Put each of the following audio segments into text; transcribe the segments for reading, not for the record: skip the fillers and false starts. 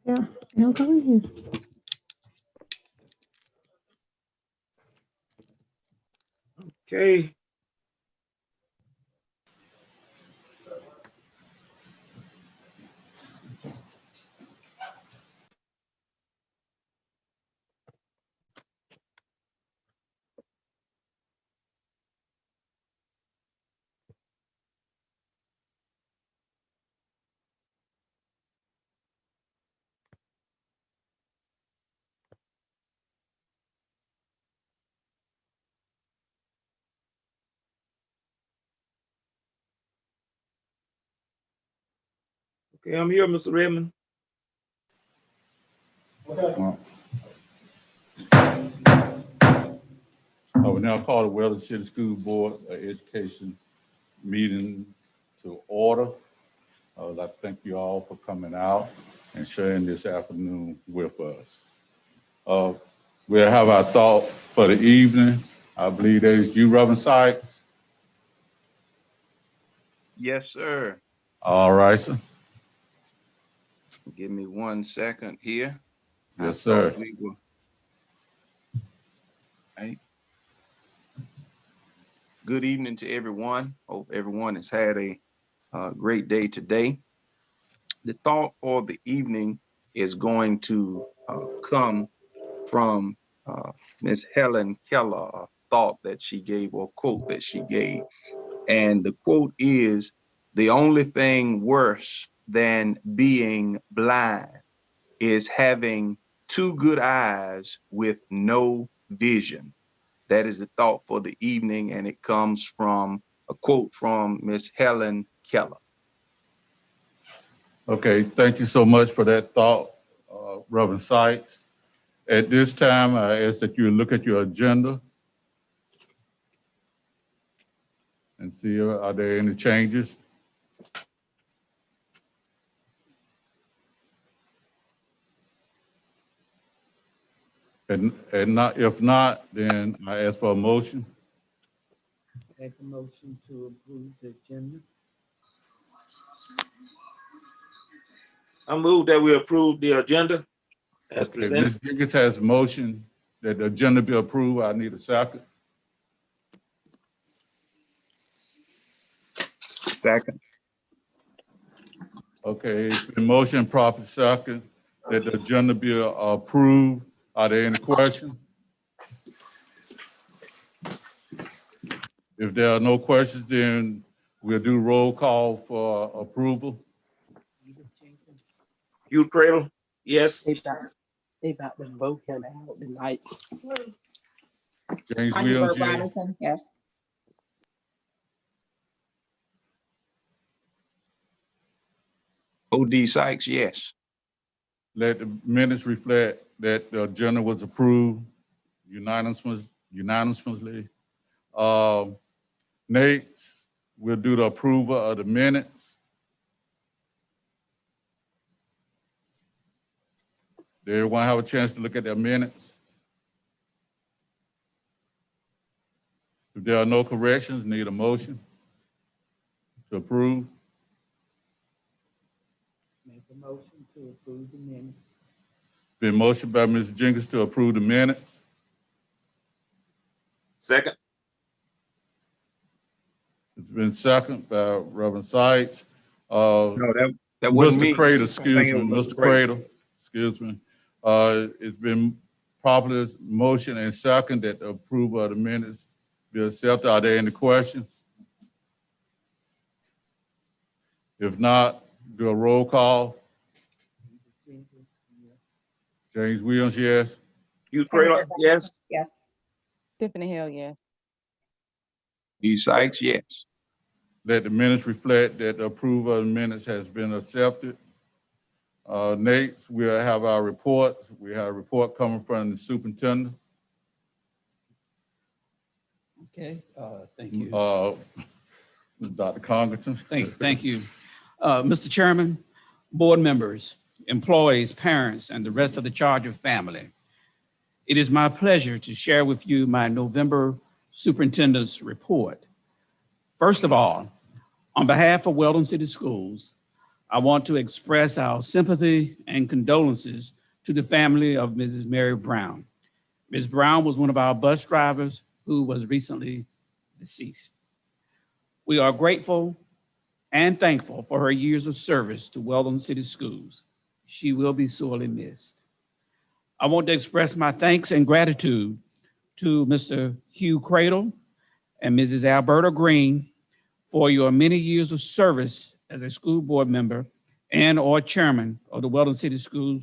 Yeah, I'll go in here. Okay. Okay, I'm here, Mr. Redmond. I will now call the Weldon City School Board of Education meeting to order. I'd like to thank you all for coming out and sharing this afternoon with us. We'll have our thought for the evening. I believe that is you, Reverend Sykes. Yes, sir. All right, sir. Give me 1 second here. Yes, sir. Right. Good evening to everyone. Hope everyone has had a great day today. The thought for the evening is going to come from Miss Helen Keller, a thought that she gave or quote that she gave. And the quote is, "The only thing worse than being blind is having two good eyes with no vision." That is the thought for the evening, and it comes from a quote from Miss Helen Keller. Okay, thank you so much for that thought, Reverend Sykes. At this time, I ask that you look at your agenda and see, are there any changes? And not, if not, then I ask for a motion. Make a motion to approve the agenda. I move that we approve the agenda as Okay, presented. Ms. Jenkins has a motion that the agenda be approved. I need a second. Second. Okay, it's been motion properly second that the agenda be approved. Are there any questions? If there are no questions, then we'll do roll call for approval. Edith Jenkins. Hugh Cradle, yes. They about to vote him out tonight. James Tanya Williams, Burke yes. Robinson, yes. O.D. Sykes, yes. Let the minutes reflect that the agenda was approved unanimously. Nate, we'll do the approval of the minutes. Did everyone have a chance to look at their minutes? If there are no corrections, need a motion to approve. Make a motion to approve the minutes. Been motioned by Ms. Jenkins to approve the minutes. Second. It's been second by Reverend Sykes. No, that wasn't me. Mr. Cradle, I excuse think me, it was Mr. Cradle, excuse me. It's been properly motion and second that the approval of the minutes be accepted. Are there any questions? If not, do a roll call. Edith Jenkins, yes. James Williams, yes. Hugh Cradle, yes. Yes. Tiffany Hill, yes. O.D. Sykes, yes. Let the minutes reflect that the approval of the minutes has been accepted. Nate, we'll have our reports. We have a report coming from the superintendent. Okay, thank you. Dr. Congleton. Thank you. Mr. Chairman, board members, employees, parents, and the rest of the Charger family. It is my pleasure to share with you my November superintendent's report. First of all, on behalf of Weldon City Schools, I want to express our sympathy and condolences to the family of Mrs. Mary Brown. Ms. Brown was one of our bus drivers who was recently deceased. We are grateful and thankful for her years of service to Weldon City Schools. She will be sorely missed. I want to express my thanks and gratitude to Mr. Hugh Cradle and Mrs. Alberta Green for your many years of service as a school board member and or chairman of the Weldon City Schools,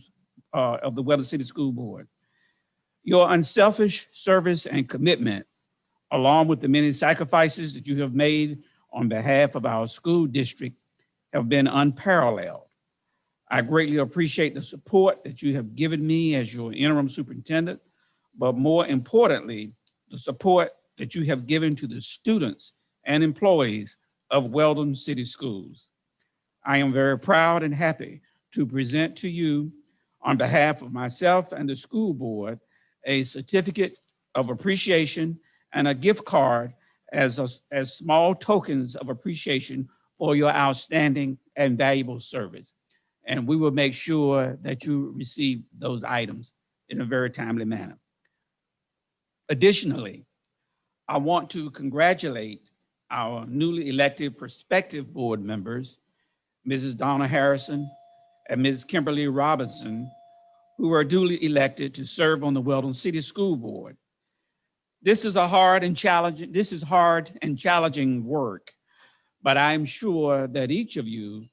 of the Weldon City School Board. Your unselfish service and commitment, along with the many sacrifices that you have made on behalf of our school district, have been unparalleled. I greatly appreciate the support that you have given me as your interim superintendent, but more importantly, the support that you have given to the students and employees of Weldon City Schools. I am very proud and happy to present to you, on behalf of myself and the school board, a certificate of appreciation and a gift card as small tokens of appreciation for your outstanding and valuable service. And we will make sure that you receive those items in a very timely manner. Additionally, I want to congratulate our newly elected prospective board members, Mrs. Donna Harrison and Ms. Kimberly Robinson, who were duly elected to serve on the Weldon City School Board. This is hard and challenging work, but I'm sure that each of you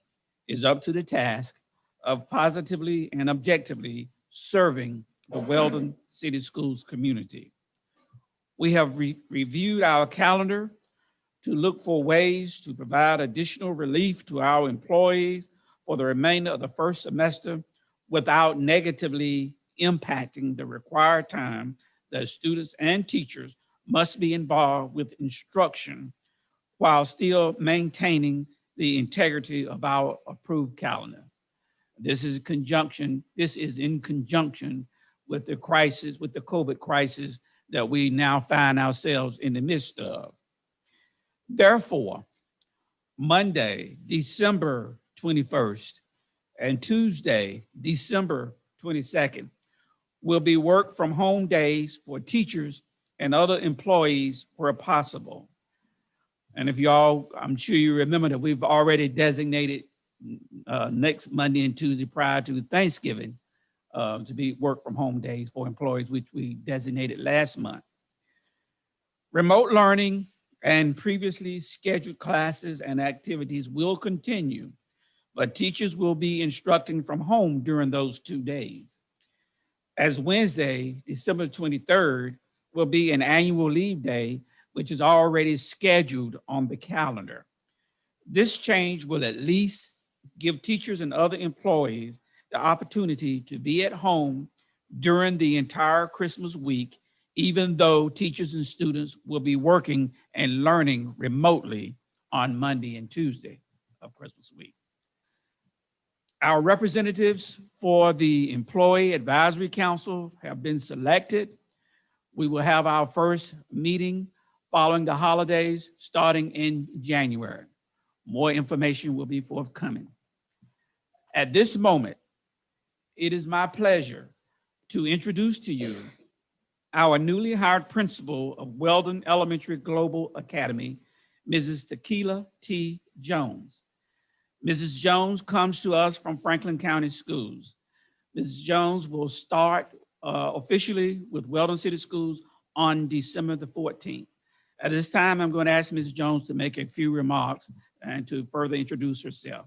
is up to the task of positively and objectively serving the Weldon City Schools community. We have reviewed our calendar to look for ways to provide additional relief to our employees for the remainder of the first semester without negatively impacting the required time that students and teachers must be involved with instruction while still maintaining the integrity of our approved calendar. This is in conjunction with the crisis, with the COVID crisis that we now find ourselves in the midst of. Therefore, Monday, December 21st, and Tuesday, December 22nd, will be work from home days for teachers and other employees where possible. And if y'all, I'm sure you remember that we've already designated next Monday and Tuesday prior to Thanksgiving to be work from home days for employees, which we designated last month. Remote learning and previously scheduled classes and activities will continue, but teachers will be instructing from home during those 2 days. As Wednesday, December 23rd, will be an annual leave day, which is already scheduled on the calendar. This change will at least give teachers and other employees the opportunity to be at home during the entire Christmas week, even though teachers and students will be working and learning remotely on Monday and Tuesday of Christmas week. Our representatives for the Employee Advisory Council have been selected. We will have our first meeting following the holidays starting in January. More information will be forthcoming. At this moment, it is my pleasure to introduce to you our newly hired principal of Weldon Elementary Global Academy, Mrs. Tequila T. Jones. Mrs. Jones comes to us from Franklin County Schools. Mrs. Jones will start officially with Weldon City Schools on December the 14th. At this time, I'm going to ask Mrs. Jones to make a few remarks and to further introduce herself.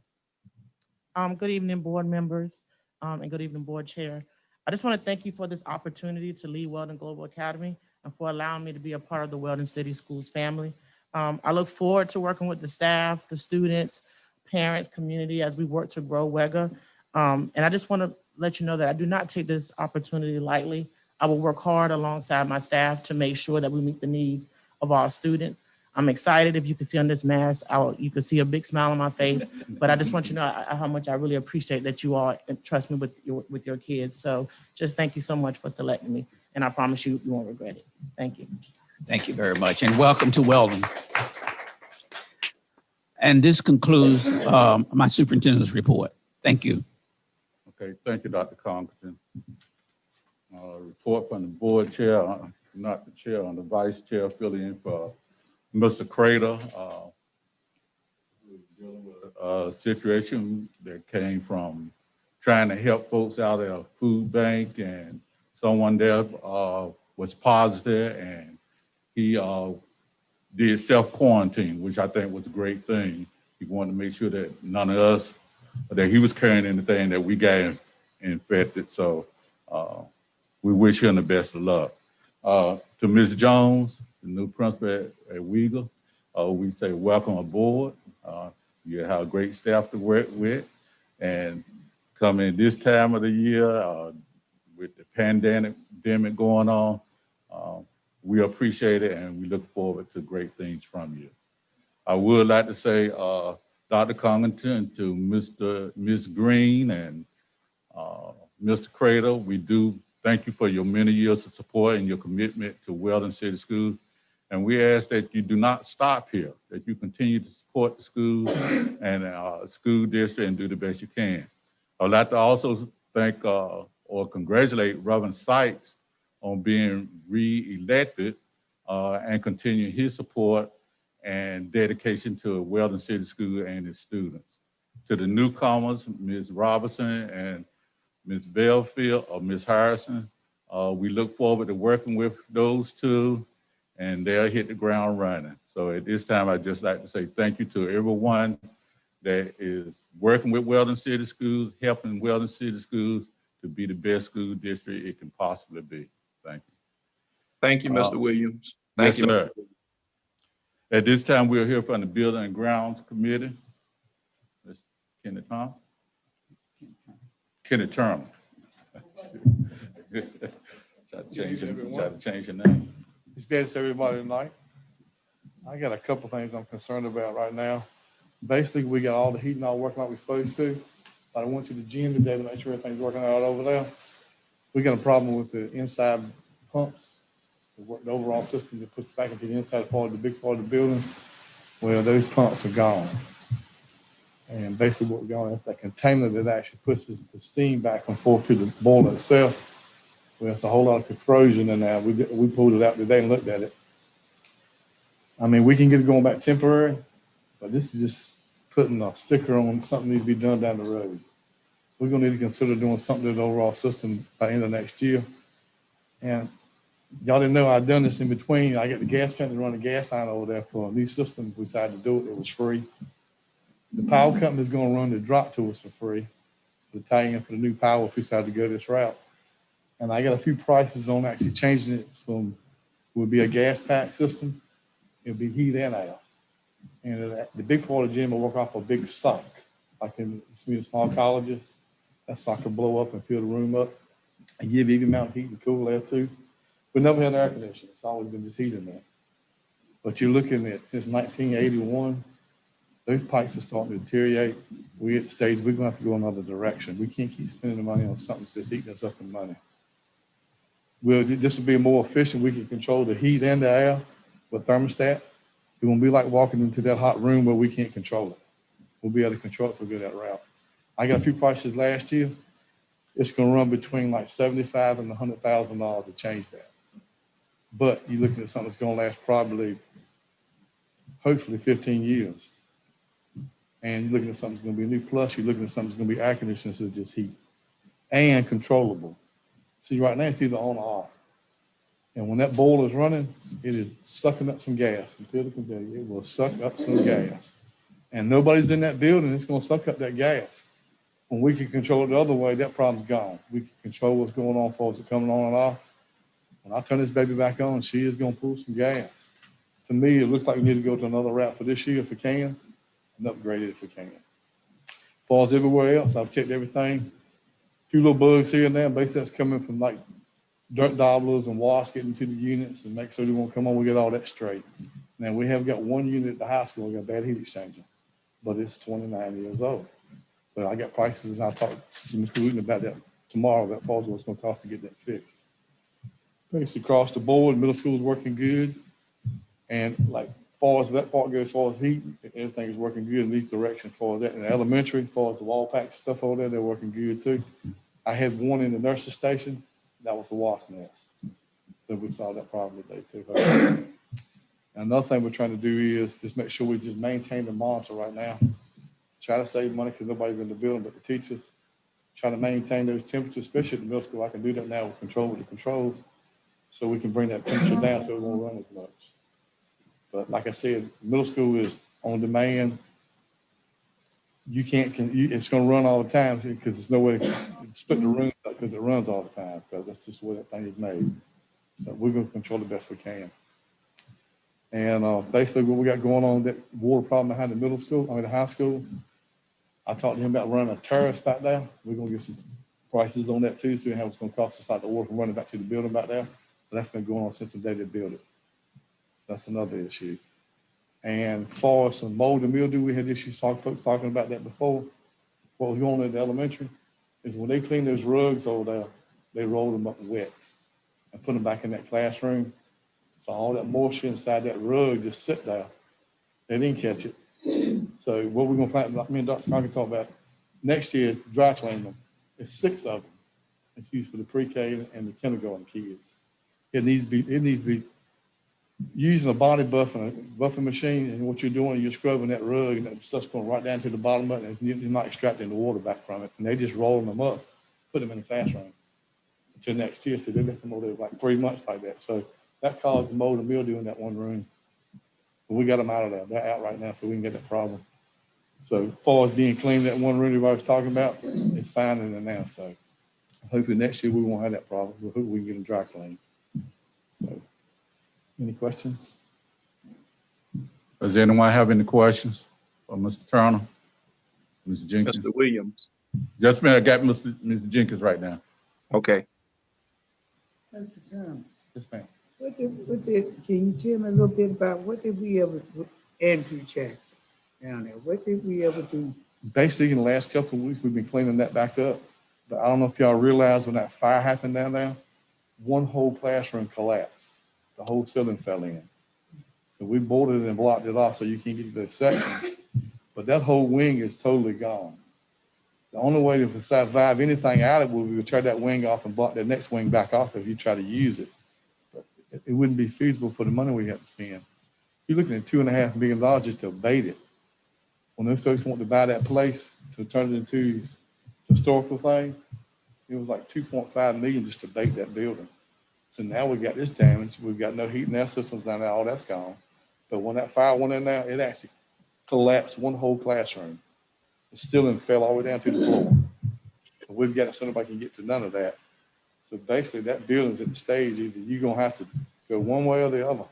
Good evening, board members, and good evening, board chair. I just want to thank you for this opportunity to lead Weldon Global Academy and for allowing me to be a part of the Weldon City Schools family. I look forward to working with the staff, the students, parents, community as we work to grow WEGA. And I just want to let you know that I do not take this opportunity lightly. I will work hard alongside my staff to make sure that we meet the needs of our students. I'm excited. If you can see on this mask, you can see a big smile on my face, but I just want you to know how much I really appreciate that you all trust me with your kids. So just thank you so much for selecting me. And I promise you won't regret it. Thank you. Thank you very much, and welcome to Weldon. And this concludes my superintendent's report. Thank you. Okay, thank you, Dr. Congleton. Report from the board chair, not the chair, on the vice chair, filling in for Mr. Crater. Dealing with a situation that came from trying to help folks out at a food bank, and someone there was positive, and he did self-quarantine, which I think was a great thing. He wanted to make sure that none of us, that he was carrying anything that we got infected. So we wish him the best of luck. To Ms. Jones, the new principal at Weagle, we say welcome aboard. You have a great staff to work with, and coming this time of the year with the pandemic going on, we appreciate it and we look forward to great things from you. I would like to say, Dr. Congleton, to Ms. Green and Mr. Crater, we do thank you for your many years of support and your commitment to Weldon City Schools. And we ask that you do not stop here, that you continue to support the schools and school district and do the best you can. I'd like to also thank or congratulate Reverend Sykes on being re-elected and continue his support and dedication to Weldon City School and its students. To the newcomers, Ms. Robertson and Ms. Belfield or Ms. Harrison, we look forward to working with those two, and they'll hit the ground running. So at this time, I'd just like to say thank you to everyone that is working with Weldon City Schools, helping Weldon City Schools to be the best school district it can possibly be. Thank you. Thank you, Mr. Williams. Yes, Thank you. sir. At this time, we'll hear from the Building and Grounds Committee. Ms. Kenny Tom? Kenny Turner. Try to change your name. It's good to see everybody tonight. I got a couple things I'm concerned about right now. Basically, we got all the heat and all working like we're supposed to. But I went to the gym today to make sure everything's working out over there. We got a problem with the inside pumps, the overall system that puts back into the inside part of the big part of the building. Well, those pumps are gone. And basically what we're going is that container that actually pushes the steam back and forth to the boiler itself. Well, it's a whole lot of corrosion in there. We pulled it out today and looked at it. I mean, we can get it going back temporary, but this is just putting a sticker on something needs to be done down the road. We're gonna need to consider doing something to the overall system by the end of next year. And y'all didn't know I'd done this in between. I got the gas company to run a gas line over there for a new system. If we decided to do it, it was free. The power company is gonna run the drop to us for free, to tie in for the new power if we decide to go this route. And I got a few prices on actually changing it from, would be a gas pack system. It'll be heat and air. And the big part of the gym will work off a big sock. Like in small colleges, that sock will blow up and fill the room up and give even amount of heat and cool air too. We never had air conditioning. It's always been just heat in there. But you're looking at since 1981, those pipes are starting to deteriorate. We're at the stage we're gonna have to go another direction. We can't keep spending the money on something that's eating us up in money. Well, this will be more efficient. We can control the heat and the air with thermostats. It won't be like walking into that hot room where we can't control it. We'll be able to control it if we go that route. I got a few prices last year. It's gonna run between like $75,000 and $100,000 to change that. But you're looking at something that's gonna last probably, hopefully 15 years. And you're looking at something that's gonna be new, plus you're looking at something that's gonna be air conditioning instead of just heat. And controllable. See, right now it's either on or off. And when that boiler is running, it is sucking up some gas. Until it can tell you, it will suck up some gas. And nobody's in that building, it's gonna suck up that gas. When we can control it the other way, that problem's gone. We can control what's going on for us coming on and off. When I turn this baby back on, she is gonna pull some gas. To me, it looks like we need to go to another route for this year if we can, and upgrade it if we can. As far as everywhere else, I've checked everything. A few little bugs here and there, basically that's coming from like dirt dobblers and wasps getting to the units and make sure they won't come on, we get all that straight. Now we have got one unit at the high school, we got a bad heat exchanger, but it's 29 years old. So I got prices and I'll talk to Mr. Wooten about that tomorrow, that falls what it's gonna cost to get that fixed. Thanks across the board, middle school is working good. And like far as that part goes, as far as heat, everything is working good in each direction for that. In the elementary, as far as the wall packs stuff over there, they're working good too. I had one in the nurse's station, that was the wasp nest. So we solved that problem today too. Another thing we're trying to do is just make sure we just maintain the monitor right now. Try to save money because nobody's in the building but the teachers. Try to maintain those temperatures, especially at the middle school. I can do that now with the controls, so we can bring that temperature down so it won't run as much. But like I said, middle school is on demand. You can't, it's going to run all the time because there's no way to split the room up because it runs all the time because that's just the way that thing is made. So we're going to control the best we can. And basically what we got going on, that water problem behind the high school, I talked to him about running a terrace back there. We're going to get some prices on that too, so how it's going to cost us like the water from running back to the building back there. But that's been going on since the day they built it. That's another issue. And for some mold and mildew, we had issues folks talking about that before. What was going on at the elementary is when they clean those rugs over there, they roll them up wet and put them back in that classroom. So all that moisture inside that rug just sit there. They didn't catch it. So what we're going to plan, me and Dr. Crockett talk about next year is dry clean them. It's 6 of them. It's used for the pre-K and the kindergarten kids. It needs to be using a body buffing machine, and what you're doing, you're scrubbing that rug, and that stuff's going right down to the bottom of it, and you're not extracting the water back from it. And they just roll them up, put them in the classroom until next year. So they let them over there like 3 months like that. So that caused mold and mildew in that one room. But we got them out of there. They're out right now, so we can get that problem. So as far as being clean, that one room I was talking about, it's fine in there now. So hopefully next year we won't have that problem. We hope we can get them dry clean. So. Any questions? Does anyone have any questions for Mr. Turner? Mr. Jenkins? Mr. Williams. Just a minute, I got Mr. Jenkins right now. Okay. Mr. Chairman, Yes, ma'am. can you tell me a little bit about what did we ever, Andrew Jackson down there, what did we ever do? Basically, in the last couple of weeks, we've been cleaning that back up. But I don't know if y'all realize when that fire happened down there, one whole classroom collapsed. The whole ceiling fell in. So we boarded it and blocked it off so you can't get to those sections. But that whole wing is totally gone. The only way to survive anything out of it would be to tear that wing off and block that next wing back off if you try to use it. But it wouldn't be feasible for the money we have to spend. You're looking at $2.5 million just to abate it. When those folks want to buy that place to turn it into a historical thing, it was like $2.5 million just to abate that building. So now we got this damage. We've got no heat and air systems down there. All that's gone. But when that fire went in there, it actually collapsed one whole classroom. The ceiling fell all the way down to the floor. But we've got it so nobody can get to none of that. So basically, that building's at the stage either you're gonna have to go one way or the other.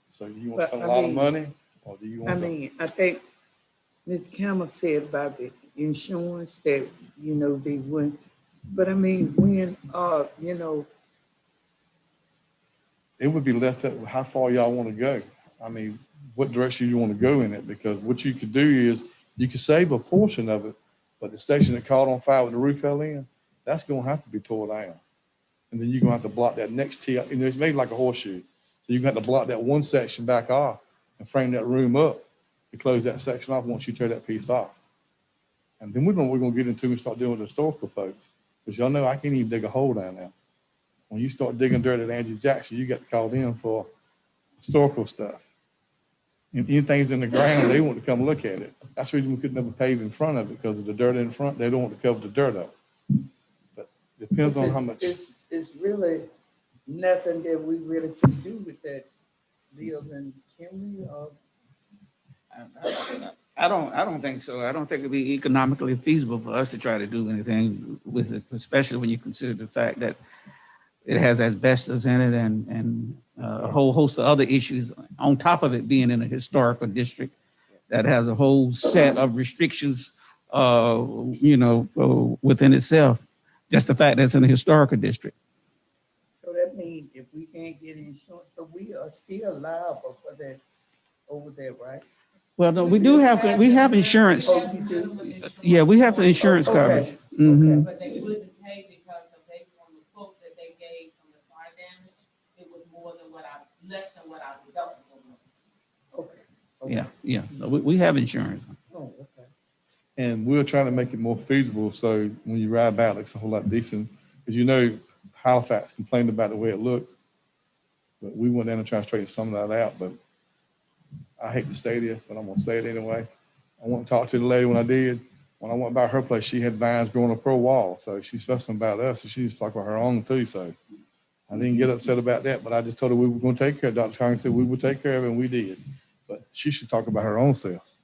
So you want to spend a lot of money, or do you want? I think Ms. Campbell said about the insurance that they wouldn't. But when it would be left up how far y'all want to go. What direction you want to go in it, because what you could do is you could save a portion of it, but the section that caught on fire with the roof fell in, that's going to have to be tore down. And then you're going to have to block that next tier. It's made like a horseshoe. So you're going to have to block that one section back off and frame that room up to close that section off once you tear that piece off. And then we're going to get into and start dealing with the historical folks. Because y'all know I can't even dig a hole down there. When you start digging dirt at Andrew Jackson, you got to call them for historical stuff. And anything's in the ground, they want to come look at it. That's the reason we could never pave in front of it, because of the dirt in front. They don't want to cover the dirt up. But it depends on how much. It's really nothing that we really can do with that building, can we? I don't think so. I don't think it'd be economically feasible for us to try to do anything with it, especially when you consider the fact that it has asbestos in it and a whole host of other issues on top of it being in a historical district that has a whole set of restrictions, within itself. Just the fact that it's in a historical district. So that means if we can't get insurance, so we are still liable for that over there, right? Well, no, we have insurance. Oh, you do? Yeah, we have the insurance coverage. Mm-hmm. But they wouldn't pay because based on the quote that they gave from the fire damage, it was less than what our deductible was. Yeah, so we have insurance. Oh, okay. And we're trying to make it more feasible, so when you ride back, it's a whole lot decent. Because you know, Halifax complained about the way it looked, but we went down and tried to straighten some of that out, but I hate to say this, but I'm gonna say it anyway. I went and talked to the lady when I did. When I went by her place, she had vines growing up her wall, so she's fussing about us, and she's talking about her own too, so I didn't get upset about that, but I just told her we were gonna take care of it. Dr. Congress said we would take care of it, and we did. But she should talk about her own self.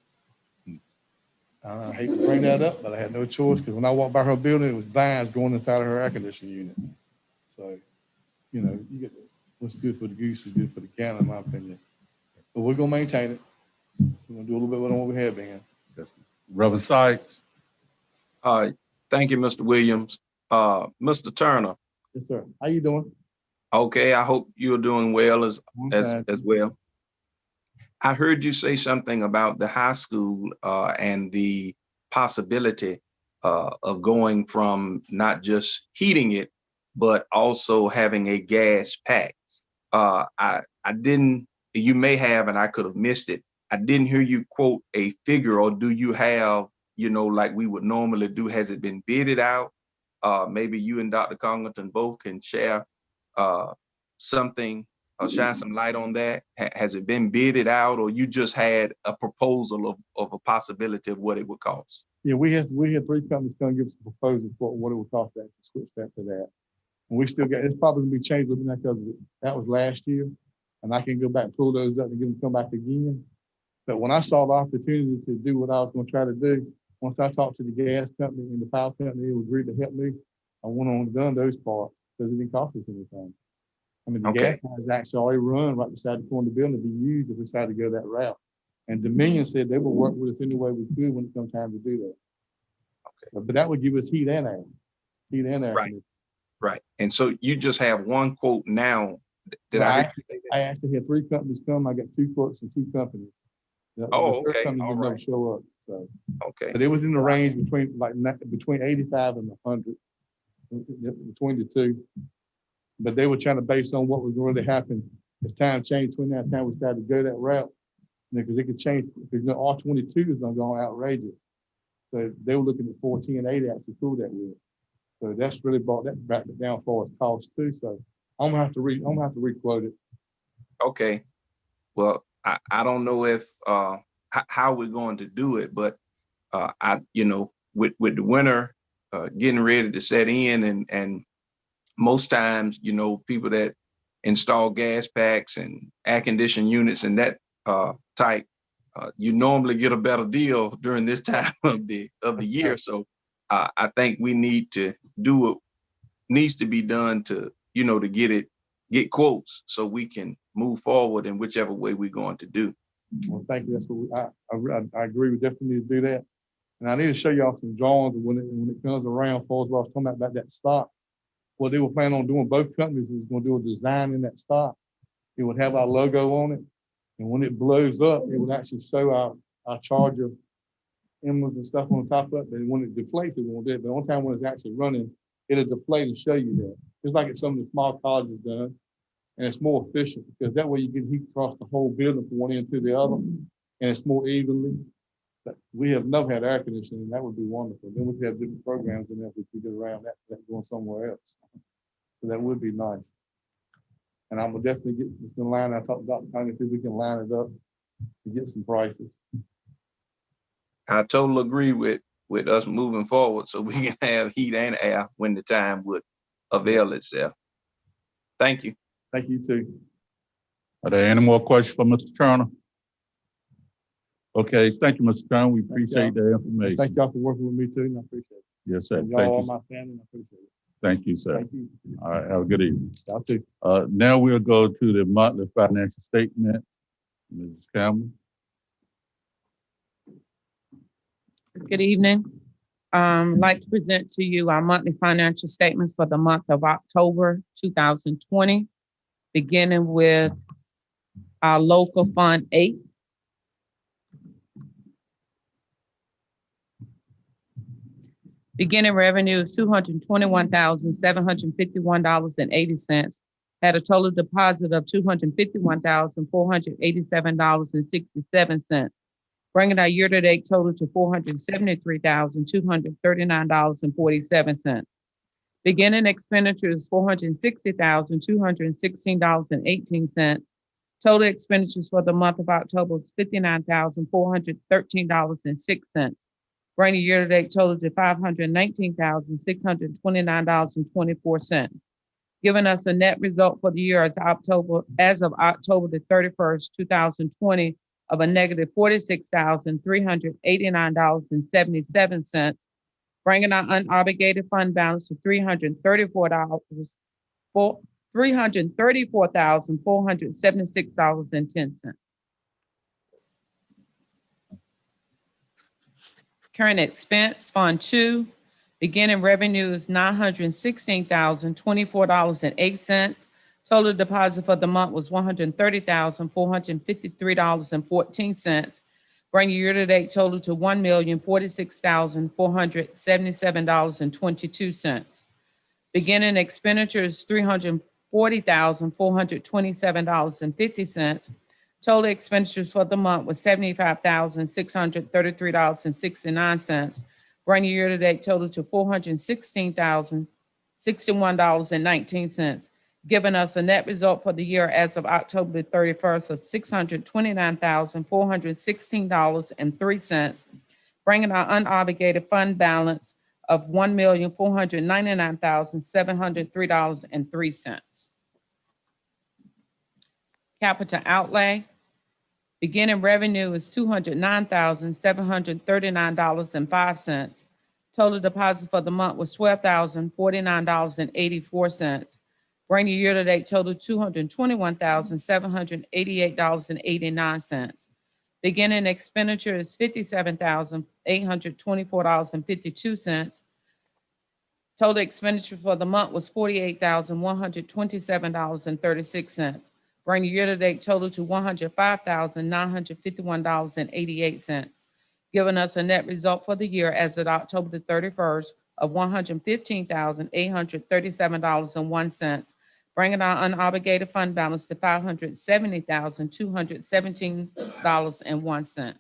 I hate to bring that up, but I had no choice, because when I walked by her building, it was vines growing inside of her air conditioning unit. So, you know, you get what's good for the goose is good for the gander, in my opinion. But we're gonna maintain it. We're gonna do a little bit better than what we have been. Reverend Sykes. Thank you, Mr. Williams. Mr. Turner. Yes, sir. How you doing? Okay, I hope you're doing well as Okay. well. I heard you say something about the high school and the possibility of going from not just heating it, but also having a gas pack. I didn't, you may have, and I could have missed it. I didn't hear you quote a figure, or do you have, you know, like we would normally do, has it been bidded out? Maybe you and Dr. Congleton both can share something or shine some light on that. Has it been bidded out, or you just had a proposal of a possibility of what it would cost? Yeah, we had 3 companies come give us a proposal for what it would cost to switch that to that. And we still got, it's probably gonna be changed looking at, because that was last year. And I can go back and pull those up and get them to come back again. But when I saw the opportunity to do what I was gonna try to do, once I talked to the gas company and the power company, they agreed to help me. I went on and done those parts because it didn't cost us anything. I mean, the gas lines actually already run right beside the corner of the building to be used if we decided to go that route. And Dominion said they would work with us any way we could when it comes time to do that. Okay. But that would give us heat and air. Heat and air. Right. Right. And so you just have one quote now. I actually had 3 companies come. I got 2 quotes from 2 companies. The third company didn't never show up. So but it was in the range between 85 and 100 between the 2. But they were trying to base on what was going to happen if time changed between that time we started to go that route. Because it could change, because R22 is going to go outrageous. So they were looking at 14 and 80 actually cool that with. So that's really brought that back down for its cost too. So I'm gonna have to requote it. Okay. Well, I don't know if how we're going to do it, but you know, with the winter getting ready to set in, and most times, you know, people that install gas packs and air conditioning units and that type, you normally get a better deal during this time of the year. So I think we need to do what needs to be done to, you know, to get quotes so we can move forward in whichever way we're going to do. Well, thank you. That's what I agree. We definitely need to do that. And I need to show y'all some drawings when it comes around. For what I was talking about that stock. What they were planning on doing, both companies was going to do a design in that stock. It would have our logo on it. And when it blows up, it would actually show our charger emblems and stuff on the top of it. And when it deflates, it won't do it. But the only time when it's actually running, it'll deflate and show you that. Just like it's some of the small colleges done. And it's more efficient because that way you get heat across the whole building from one end to the other. And it's more evenly. But we have never had air conditioning, and that would be wonderful. Then we could have different programs in there if we could get around that going somewhere else. So that would be nice. And I'm gonna definitely get this in line. I talked to Dr. Congress, see if we can line it up to get some prices. I totally agree with us moving forward so we can have heat and air when the time would avail itself. Thank you. Thank you too. Are there any more questions for Mr. Turner? Okay, thank you, Mr. Turner. We appreciate the information. Thank y'all for working with me too, and I appreciate it. Yes, sir. Y'all all my family, I appreciate it. Thank you, sir. Thank you. All right, have a good evening. Y'all too. Now we'll go to the monthly financial statement. Mrs. Campbell. Good evening. I'd like to present to you our monthly financial statements for the month of October 2020, beginning with our local fund 8. Beginning revenue is $221,751.80. Had a total deposit of $251,487.67. bringing our year-to-date total to $473,239.47. Beginning expenditures, $460,216.18. Total expenditures for the month of October, $59,413.06. Bringing year-to-date total to $519,629.24. Giving us a net result for the year as of October the 31st, 2020, of a negative $46,389.77, bringing our unobligated fund balance to $334,476.10. Current expense, Fund 2, beginning revenue is $916,024.08. Total deposit for the month was $130,453.14. Bringing year-to-date total to $1,046,477.22. Beginning expenditures $340,427.50. Total expenditures for the month was $75,633.69. Bringing year-to-date total to $416,061.19. Giving us a net result for the year as of October 31st of $629,416.03, bringing our unobligated fund balance of $1,499,703.03. Capital outlay, beginning revenue is $209,739.05. Total deposit for the month was $12,049.84. Bringing year-to-date total $221,788.89. Beginning expenditure is $57,824.52. Total expenditure for the month was $48,127.36. Bringing year-to-date total to $105,951.88. Giving us a net result for the year as of October the 31st of $115,837.01. Bringing our unobligated fund balance to $570,217.01.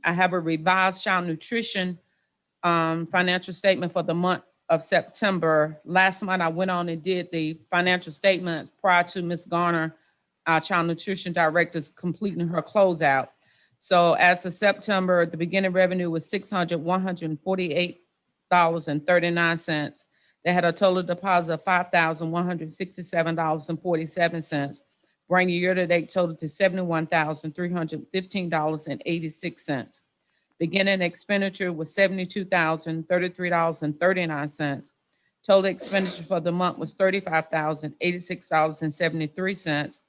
I have a revised child nutrition financial statement for the month of September. Last month, I went on and did the financial statements prior to Ms. Garner, our child nutrition director, completing her closeout. So as of September, the beginning revenue was $148.39. They had a total deposit of $5,167.47, bringing year-to-date total to $71,315.86. Beginning expenditure was $72,033.39. Total expenditure for the month was $35,086.73,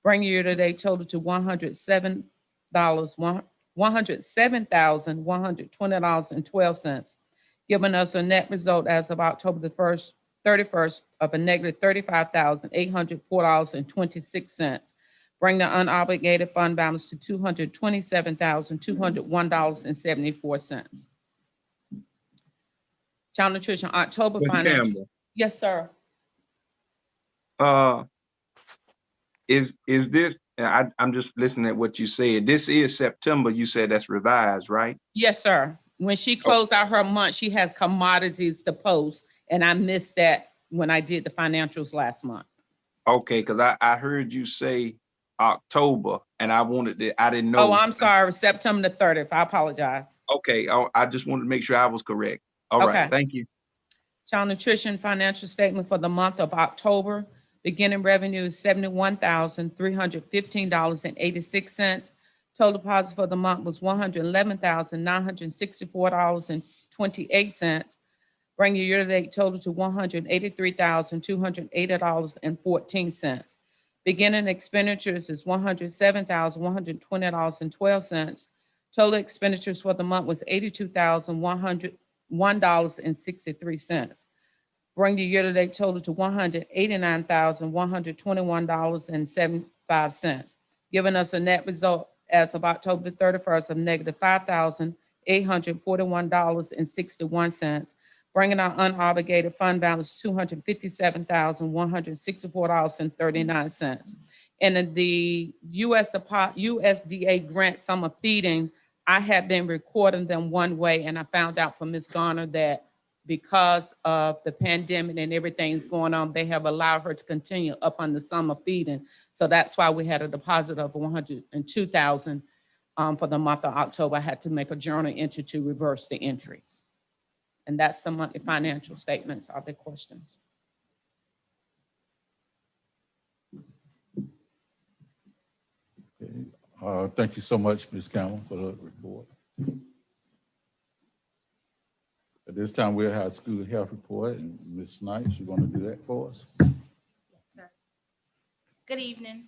bringing year-to-date total to $107,120.12. Giving us a net result as of October the 31st of a negative $35,804.26, bring the unobligated fund balance to $227,201.74. Child nutrition October Ms. financial. Campbell, Yes, sir. is this, I'm just listening at what you said. This is September, you said that's revised, right? Yes, sir. When she closed out her month, she has commodities to post, and I missed that when I did the financials last month. Okay, because I heard you say October, and I didn't know. Oh, I'm sorry, September the 30th. I apologize. Okay, I just wanted to make sure I was correct. All right, Okay. thank you. Child nutrition financial statement for the month of October. Beginning revenue is $71,315.86. Total deposit for the month was $111,964.28. Bringing year-to-date total to $183,280.14. Beginning expenditures is $107,120.12. Total expenditures for the month was $82,101.63. Bring the year-to-date total to $189,121.75, giving us a net result as of October 31st of negative $5,841.61, bringing our unobligated fund balance to $257,164.39, And in the USDA grant summer feeding, I had been recording them one way, and I found out from Ms. Garner that because of the pandemic and everything going on, they have allowed her to continue up on the summer feeding. So that's why we had a deposit of $102,000 for the month of October. I had to make a journal entry to reverse the entries. And that's the monthly financial statements. Are there questions? Okay. Thank you so much, Ms. Campbell, for the report. At this time, we'll have school health report, and Ms. Snipes, you want to do that for us? Yes, sir. Good evening.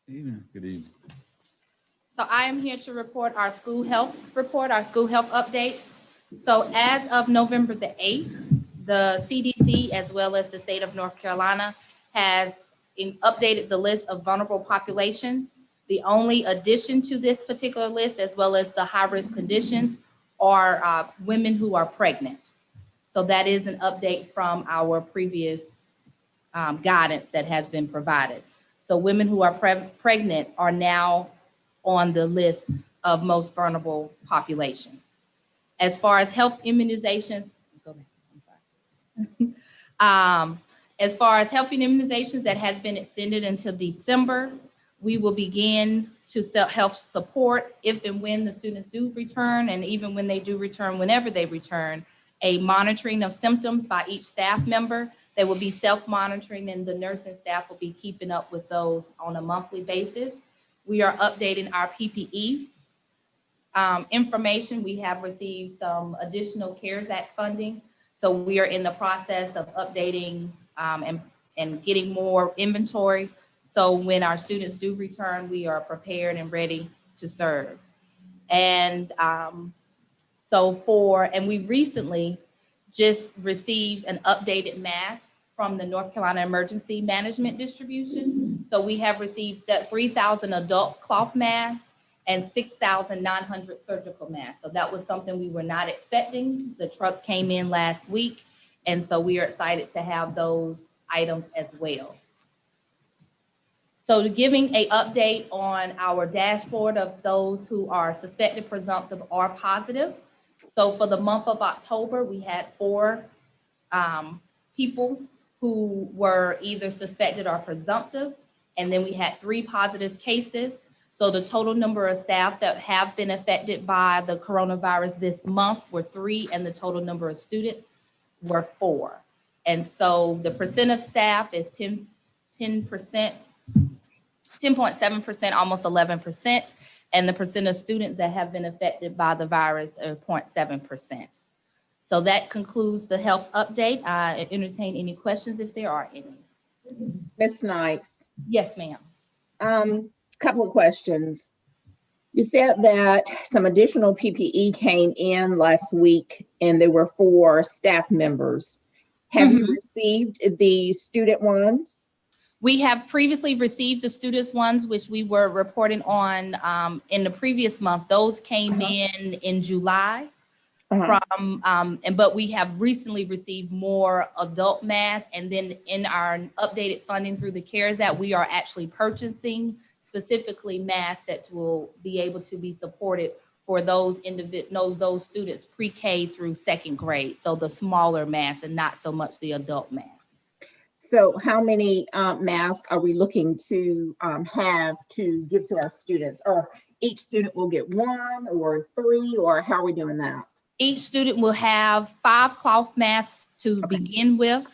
Good evening. So I am here to report our school health report, our school health updates. So as of November the 8th, the CDC, as well as the state of North Carolina, has updated the list of vulnerable populations. The only addition to this particular list, as well as the high-risk conditions, are women who are pregnant. So that is an update from our previous guidance that has been provided. So women who are pregnant are now on the list of most vulnerable populations. As far as health immunizations, as far as health immunizations that has been extended until December, we will begin to health support if and when the students do return, and even when they do return, whenever they return, a monitoring of symptoms by each staff member. They will be self-monitoring, and the nursing staff will be keeping up with those on a monthly basis. We are updating our PPE information. We have received some additional CARES Act funding. So we are in the process of updating and getting more inventory. So when our students do return, we are prepared and ready to serve. And we recently just received an updated mask from the North Carolina Emergency Management Distribution. So we have received 3,000 adult cloth masks and 6,900 surgical masks. So that was something we were not expecting. The truck came in last week, and so we are excited to have those items as well. So giving an update on our dashboard of those who are suspected, presumptive, or positive. So for the month of October, we had 4 people who were either suspected or presumptive, and then we had 3 positive cases. So the total number of staff that have been affected by the coronavirus this month were 3, and the total number of students were 4. And so the percent of staff is 10%, 10.7%, almost 11%. And the percent of students that have been affected by the virus are 0.7%. So that concludes the health update. I entertain any questions if there are any. Ms. Snipes. Yes, ma'am. Couple of questions. You said that some additional PPE came in last week and there were 4 staff members. Have you received the student ones? We have previously received the students ones, which we were reporting on in the previous month. Those came in July. But we have recently received more adult masks, and then in our updated funding through the CARES Act, we are actually purchasing specifically masks that will be able to be supported for those those students pre-K through 2nd grade. So the smaller masks and not so much the adult masks. So how many masks are we looking to have to give to our students? Or each student will get 1 or 3, or how are we doing that? Each student will have 5 cloth masks to begin with,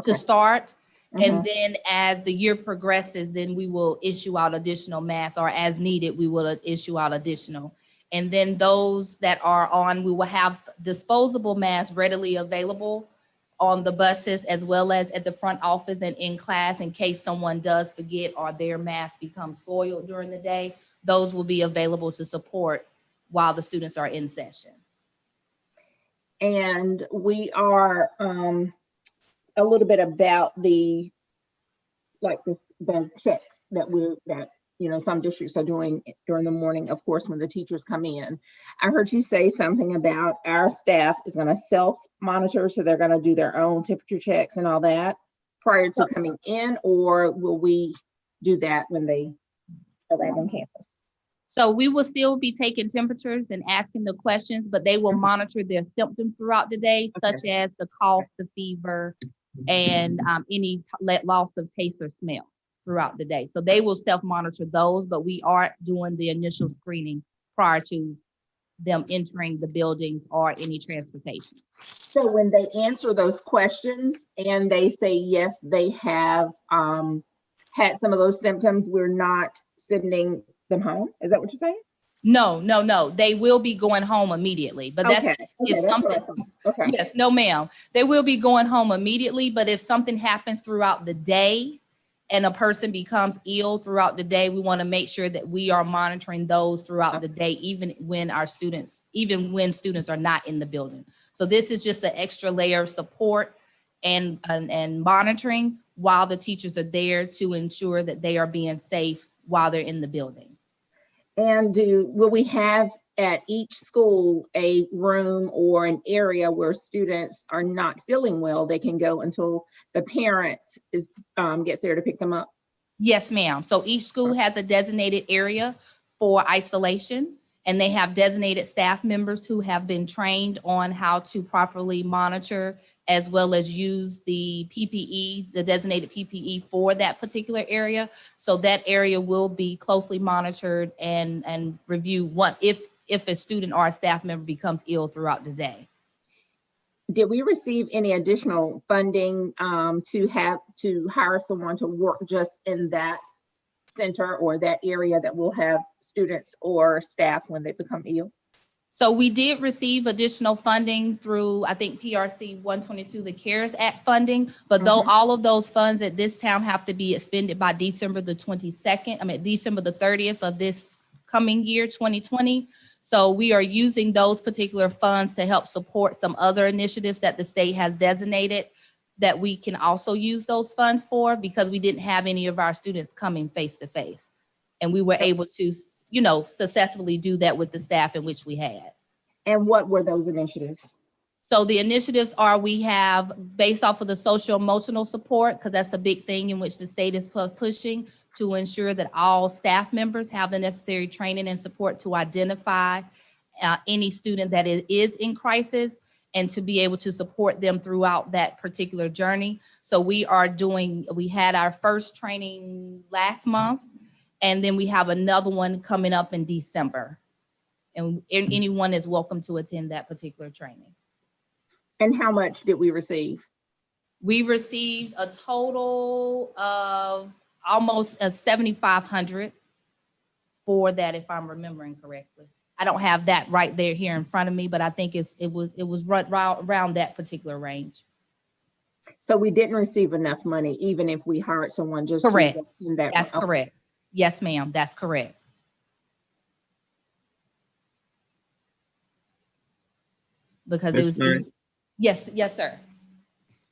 to start. And then as the year progresses, then we will issue out additional masks, or as needed, we will issue out additional. And then those that are on, we will have disposable masks readily available on the buses, as well as at the front office and in class, in case someone does forget or their mask becomes soiled during the day. Those will be available to support while the students are in session. And we are a little bit about the checks that some districts are doing during the morning, of course, when the teachers come in. I heard you say something about our staff is going to self-monitor, so they're going to do their own temperature checks and all that prior to coming in, or will we do that when they arrive on campus? So we will still be taking temperatures and asking the questions, but they will monitor their symptoms throughout the day, such as the cough, the fever, and any loss of taste or smell throughout the day. So they will self-monitor those, but we are doing the initial screening prior to them entering the buildings or any transportation. So when they answer those questions and they say, yes, they have had some of those symptoms, we're not sending them home? Is that what you're saying? No. They will be going home immediately, but that's Okay, if that's what I something. thought. Okay. Yes, no, ma'am. They will be going home immediately, but if something happens throughout the day and a person becomes ill throughout the day, we want to make sure that we are monitoring those throughout the day, even when students are not in the building. So this is just an extra layer of support and monitoring while the teachers are there to ensure that they are being safe while they're in the building. And will we have at each school a room or an area where students are not feeling well, they can go until the parent gets there to pick them up? Yes, ma'am. So each school has a designated area for isolation, and they have designated staff members who have been trained on how to properly monitor as well as use the PPE, the designated PPE for that particular area. So that area will be closely monitored and review if a student or a staff member becomes ill throughout the day. Did we receive any additional funding to hire someone to work just in that center or that area that will have students or staff when they become ill? So we did receive additional funding through, I think, PRC 122, the CARES Act funding, but though all of those funds at this time have to be expended by December the 30th of this coming year, 2020. So we are using those particular funds to help support some other initiatives that the state has designated that we can also use those funds for, because we didn't have any of our students coming face to face. And we were able to, successfully do that with the staff in which we had. And what were those initiatives? So the initiatives are, we have, based off of the social emotional support, because that's a big thing in which the state is pushing to ensure that all staff members have the necessary training and support to identify any student that is in crisis and to be able to support them throughout that particular journey. So we had our first training last month, and then we have another one coming up in December. And anyone is welcome to attend that particular training. And how much did we receive? We received a total of almost $7,500 for that, if I'm remembering correctly. I don't have that right there here in front of me, but I think it was right around that particular range. So we didn't receive enough money, even if we hired someone just correct. In that. That's correct. Yes, ma'am. That's correct. Because it was. Yes, sir.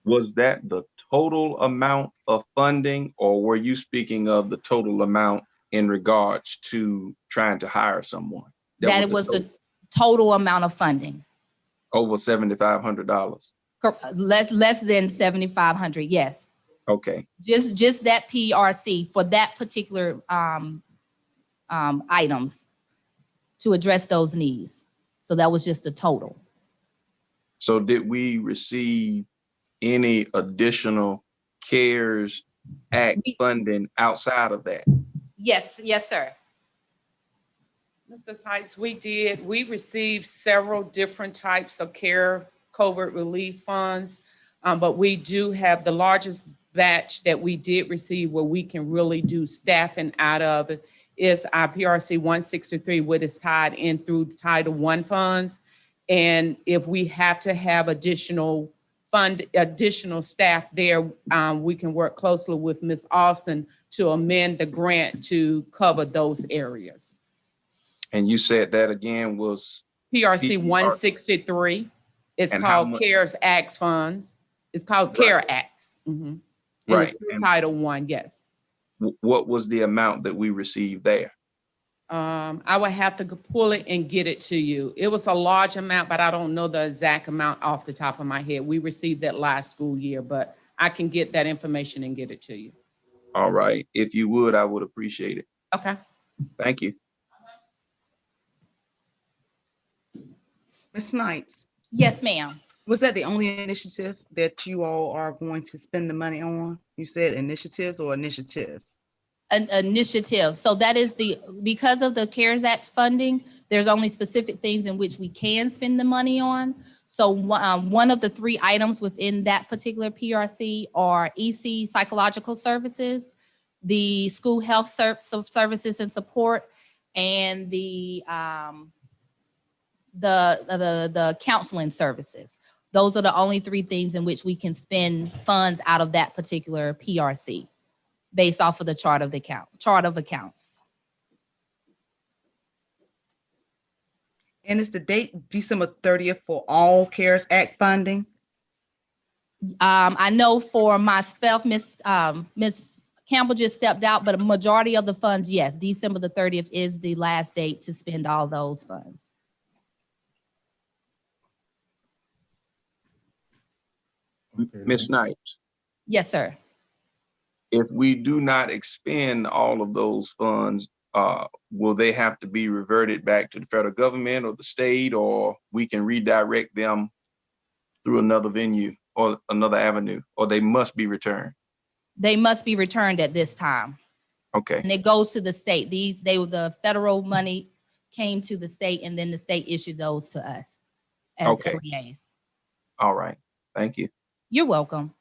Was that the total amount of funding, or were you speaking of the total amount in regards to trying to hire someone? That was the total amount of funding. Over $7,500. Less than $7,500. Yes. Okay. Just that PRC for that particular items to address those needs. So that was just the total. So did we receive any additional CARES Act funding outside of that? Yes, sir. Mr. Sykes, we received several different types of COVID relief funds, but we do have the largest batch that we did receive where we can really do staffing out of it is our PRC 163, which is tied in through Title I funds. And if we have to have additional staff there, we can work closely with Ms. Austin to amend the grant to cover those areas. And you said that again was? PRC 163. It's and called CARES Acts funds. It's called CARE Acts. Mm-hmm. Right. And Title I, yes. What was the amount that we received there? I would have to pull it and get it to you. It was a large amount, but I don't know the exact amount off the top of my head. We received that last school year, but I can get that information and get it to you. All right. If you would, I would appreciate it. Okay. Thank you. Ms. Snipes, Yes, ma'am. was that the only initiative that you all are going to spend the money on? You said initiatives or initiative? An initiative. So that is because of the CARES Act funding, there's only specific things in which we can spend the money on. So one of the 3 items within that particular PRC are EC psychological services, the school health services and support, and the counseling services. Those are the only 3 things in which we can spend funds out of that particular PRC based off of the chart of accounts. And is the date December 30th for all CARES Act funding? I know for myself, Miss Campbell just stepped out, but a majority of the funds, yes, December the 30th is the last date to spend all those funds. Ms. Snipes, Yes, sir. if we do not expend all of those funds, will they have to be reverted back to the federal government or the state, or we can redirect them through another venue or another avenue, or they must be returned? They must be returned at this time. Okay. And it goes to the state. The federal money came to the state, and then the state issued those to us as LEAs. All right. Thank you. You're welcome.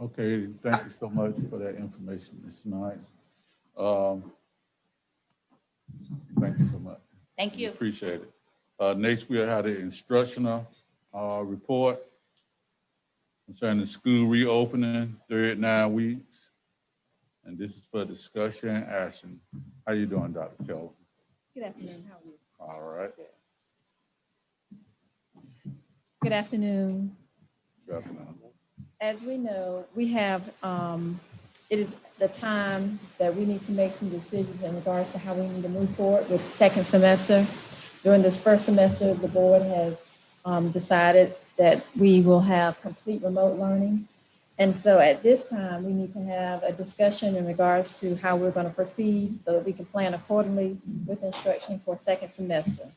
Okay, thank you so much for that information, Ms. Snipes. Thank you so much. Thank you. Appreciate it. Next, we'll have the instructional report concerning the school reopening, third 9 weeks. And this is for discussion and action. How you doing, Dr. Kelly? Good afternoon. How are you? All right. Good afternoon. Good afternoon. As we know, we have, it is the time that we need to make some decisions in regards to how we need to move forward with second semester. During this first semester, the board has decided that we will have complete remote learning. And so at this time, we need to have a discussion in regards to how we're going to proceed so that we can plan accordingly with instruction for second semester.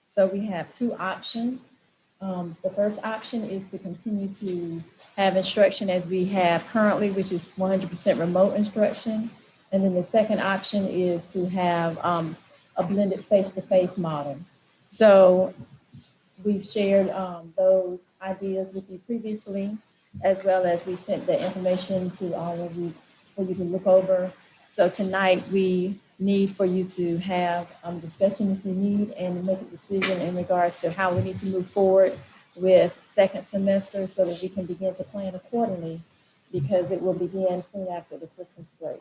So we have 2 options. The first option is to continue to have instruction as we have currently, which is 100% remote instruction. And then the second option is to have a blended face-to-face model. So we've shared those ideas with you previously, as well as we sent the information to all of you for you to look over. So tonight we need for you to have discussion if you need and make a decision in regards to how we need to move forward with second semester so that we can begin to plan accordingly, because it will begin soon after the Christmas break.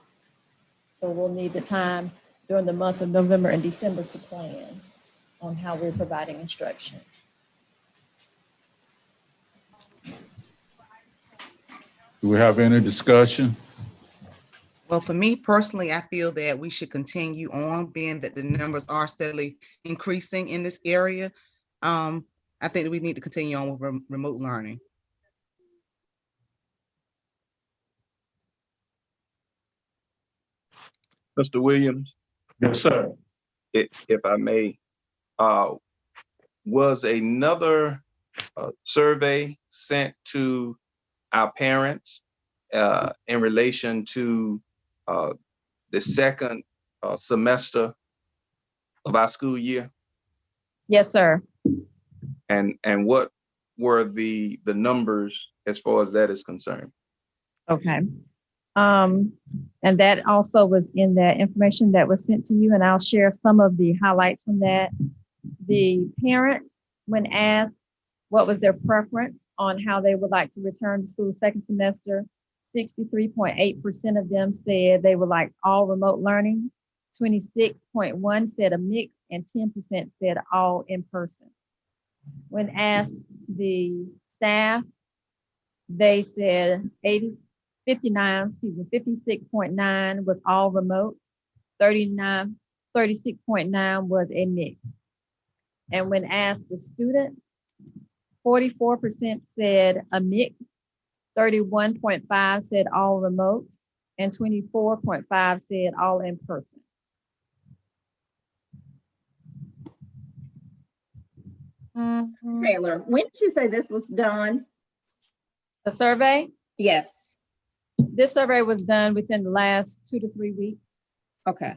So we'll need the time during the month of November and December to plan on how we're providing instruction. Do we have any discussion? Well, for me personally, I feel that we should continue on, being that the numbers are steadily increasing in this area. I think that we need to continue on with remote learning. Mr. Williams? Yes, sir. If I may, was another survey sent to our parents in relation to the second semester of our school year? Yes, sir. And what were the numbers as far as that is concerned? Okay. And that also was in the information that was sent to you, and I'll share some of the highlights from that. The parents, when asked what was their preference on how they would like to return to school second semester, 63.8% of them said they would like all remote learning, 26.1% said a mix, and 10% said all in person. When asked the staff, they said 56.9 was all remote, 36.9 was a mix. And when asked the students, 44% said a mix, 31.5 said all remote, and 24.5 said all in person. Taylor, when did you say this was done? The survey? Yes. This survey was done within the last 2 to 3 weeks. Okay.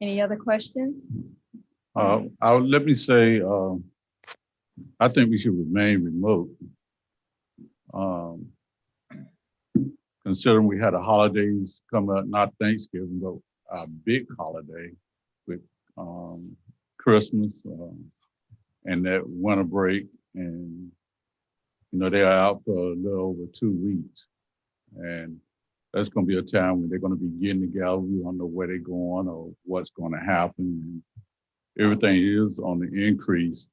Any other questions? Let me say, I think we should remain remote. Considering we had a holidays coming up, not Thanksgiving, but a big holiday with Christmas and that winter break. And, you know, they're out for a little over 2 weeks. And that's going to be a time when they're going to be getting together. We don't know where they're going or what's going to happen. And everything is on the increase.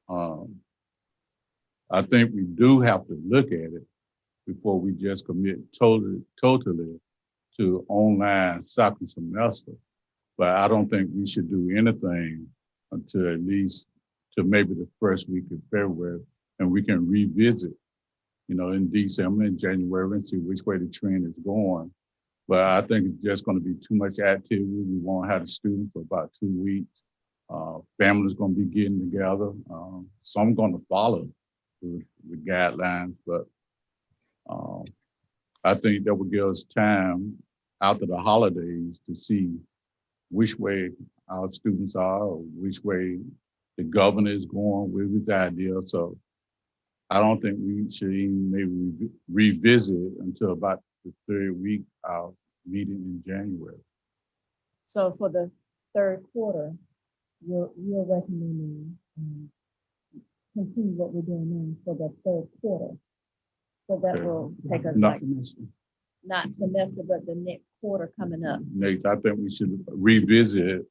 I think we do have to look at it before we just commit totally to online second semester. But I don't think we should do anything until at least to maybe the first week of February, and we can revisit, you know, in December and January and see which way the trend is going. But I think it's just going to be too much activity. We won't have the students for about 2 weeks. Families going to be getting together. Some going to follow the guidelines, but I think that would give us time after the holidays to see which way our students are or which way the governor is going with his idea. So I don't think we should even maybe revisit until about the 3rd week of meeting in January. So for the 3rd quarter, you're recommending continue what we're doing now for the 3rd quarter. So that will take us like not semester, but the next quarter coming up. Next, I think we should revisit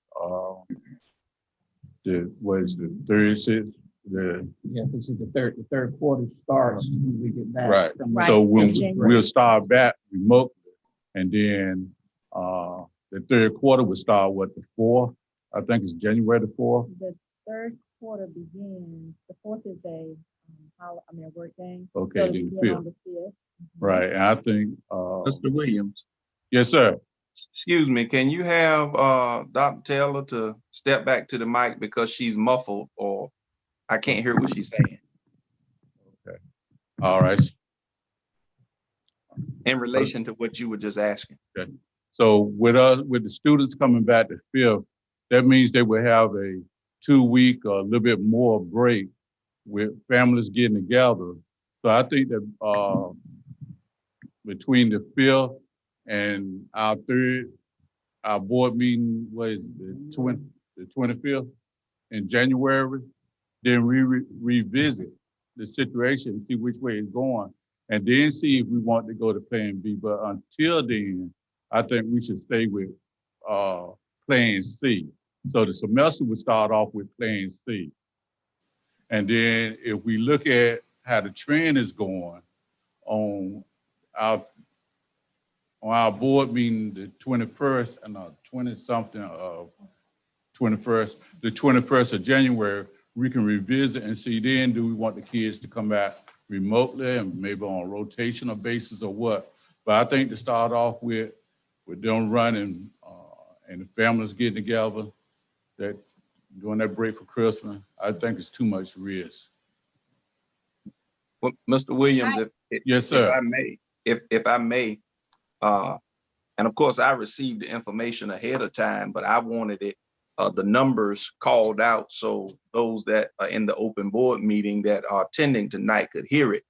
the 36th. Yeah, this is the third quarter starts when we get back. Right. Right. So In we'll start back remotely, and then the 3rd quarter will start what, the 4th? I think it's January the 4th. The 3rd quarter begins. The 4th is a work day. Okay, So then we the begin 5th. on the 5th. Right, and I think Mr. Williams, yes, sir. excuse me, can you have Dr. Taylor to step back to the mic because she's muffled or I can't hear what she's saying Okay. All right. in relation to what you were just asking. Okay. So with the students coming back to 5th, that means they will have a 2-week or a little bit more break with families getting together. So I think that between the 5th and our board meeting was the 25th in January, then we revisit the situation and see which way it's going, and then see if we want to go to plan B. But until then, I think we should stay with plan C. So the semester would start off with plan C. And then if we look at how the trend is going on our board meeting, the 21st and 20-something of 21st, the 21st of January, we can revisit and see then, do we want the kids to come back remotely and maybe on a rotational basis or what? But I think to start off with them running and the families getting together, that during that break for Christmas, I think it's too much risk. Well, Mr. Williams, Yes, sir. if I may, and of course I received the information ahead of time, but I wanted it, the numbers called out so those that are in the open board meeting that are attending tonight could hear it.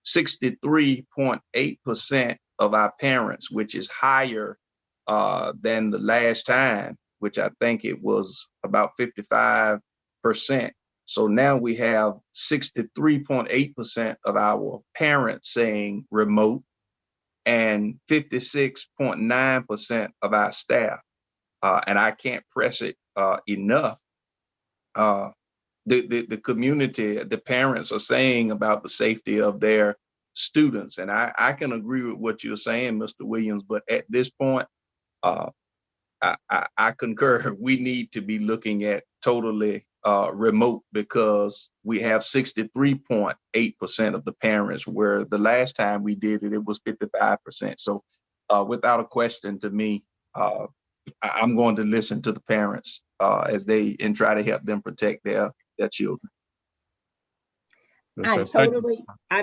63.8% of our parents, which is higher than the last time, which I think it was about 55%. So now we have 63.8% of our parents saying remote and 56.9% of our staff. And I can't press it enough. The community, the parents are saying about the safety of their students. And I can agree with what you're saying, Mr. Williams, but at this point, I concur. We need to be looking at totally remote because we have 63.8% of the parents, where the last time we did it, it was 55%. So without a question, to me, I'm going to listen to the parents as they and try to help them protect their children. I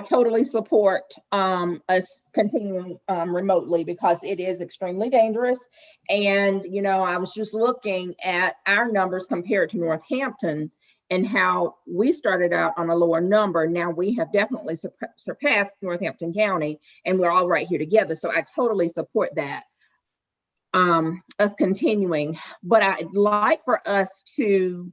totally support us continuing remotely because it is extremely dangerous. And, you know, I was just looking at our numbers compared to Northampton and how we started out on a lower number. Now we have definitely surpassed Northampton County, and we're all right here together. So I totally support that, us continuing. But I'd like for us to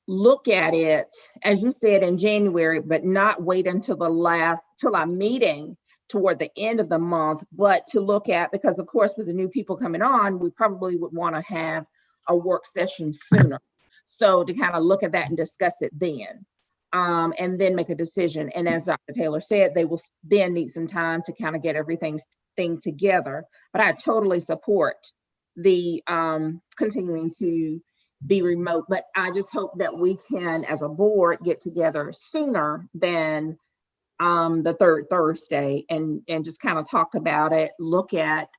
look at it, as you said, in January, but not wait until till our meeting toward the end of the month, but to look at, because of course, with the new people coming on, we probably would want to have a work session sooner. So to kind of look at that and discuss it then, and then make a decision. And as Dr. Taylor said, they will then need some time to kind of get everything together. But I totally support the continuing to be remote, but I just hope that we can, as a board, get together sooner than the third Thursday and just kind of talk about it, look at,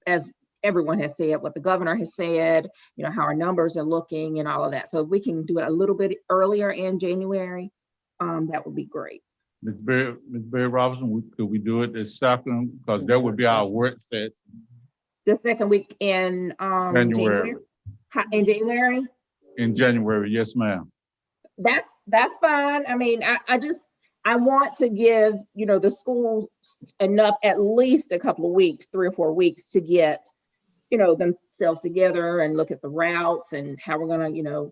as everyone has said, what the governor has said, you know, how our numbers are looking and all of that. So if we can do it a little bit earlier in January, that would be great. Ms. Barry Robinson, could we do it this second? Because that would be our work session. The second week in January. In January? In January, yes, ma'am. That's fine. I mean, I want to give, you know, the schools enough, at least a couple of weeks, 3 or 4 weeks, to get, you know, themselves together and look at the routes and how we're gonna, you know,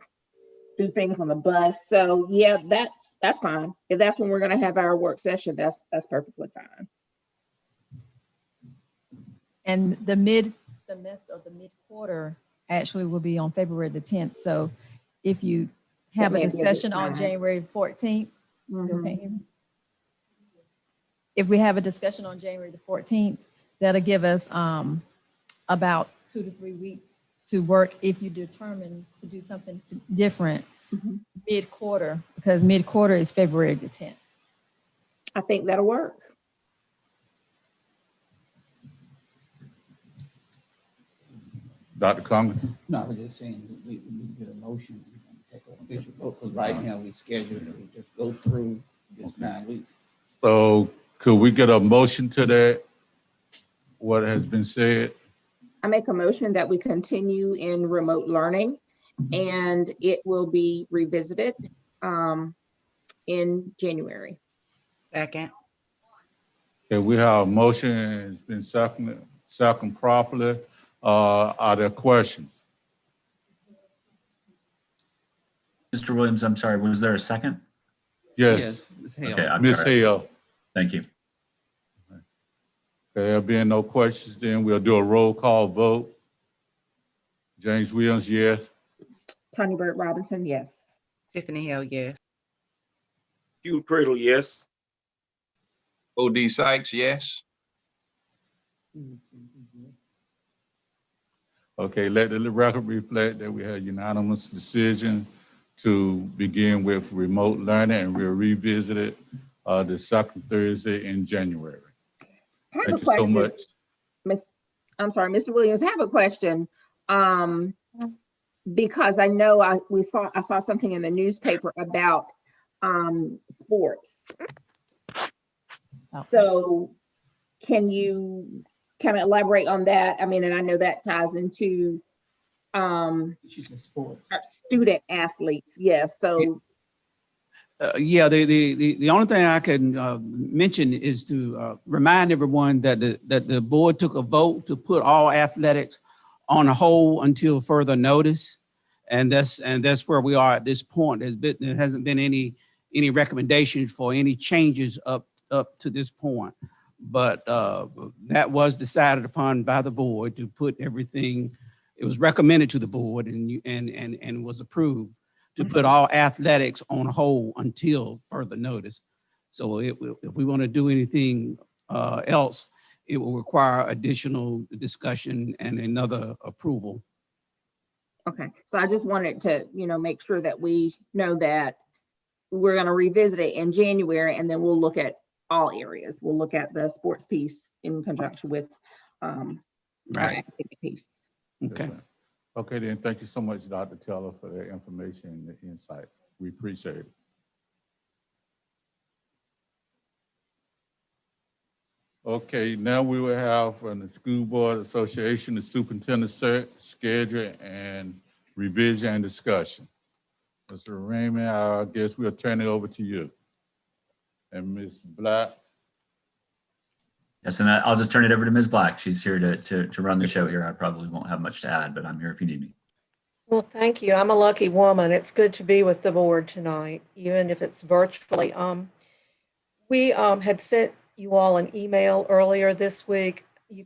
do things on the bus. So yeah, that's fine. If that's when we're gonna have our work session, that's perfectly fine. And the mid-semester or the mid-quarter actually will be on February the 10th. So if you have a discussion on January 14th, if we have a discussion on January the 14th, that'll give us about 2 to 3 weeks to work if you determine to do something different mid-quarter, because mid-quarter is February the 10th. I think that'll work. Dr. Congress? No, I was just saying, we get a motion, because right now we scheduled to just go through this 9 weeks. So could we get a motion to that, what has been said? I make a motion that we continue in remote learning, and it will be revisited in January. Second. Okay, we have a motion, it's been second properly. Are there questions? Mr. Williams, I'm sorry, was there a second? Yes. Okay, I'm Ms. sorry. Hale. Thank you. Okay, there being no questions, then we'll do a roll call vote. James Williams, yes. Tony Bird Robinson, yes. Tiffany Hale, yes. Hugh Cradle, yes. O.D. Sykes, yes. Okay, let the record reflect that we had unanimous decision to begin with remote learning, and we'll revisit it the second Thursday in January. Thank you so much. I'm sorry, Mr. Williams, I have a question. Because I know I saw something in the newspaper about sports. So can you kind of elaborate on that? I mean, and I know that ties into student athletes. Yes. So yeah, the only thing I can mention is to remind everyone that the board took a vote to put all athletics on hold until further notice, and that's where we are at this point. There hasn't been any recommendations for any changes up to this point, but that was decided upon by the board to put everything. It was recommended to the board and was approved to put all athletics on hold until further notice. So if we want to do anything else, it will require additional discussion and another approval. Okay, so I just wanted to, make sure that we know that we're going to revisit it in January, and then we'll look at all areas. We'll look at the sports piece in conjunction with our academic piece. Okay. Okay, then, thank you so much, Dr. Teller, for that information and the insight. We appreciate it. Okay, now we will have from the School Board Association, the superintendent schedule and revision and discussion. Mr. Raymond, I guess we'll turn it over to you. And Ms. Black. Yes, and I'll just turn it over to Ms. Black. She's here to run the show here. I probably won't have much to add, but I'm here if you need me. Well, thank you. I'm a lucky woman. It's good to be with the board tonight, even if it's virtually. We had sent you all an email earlier this week.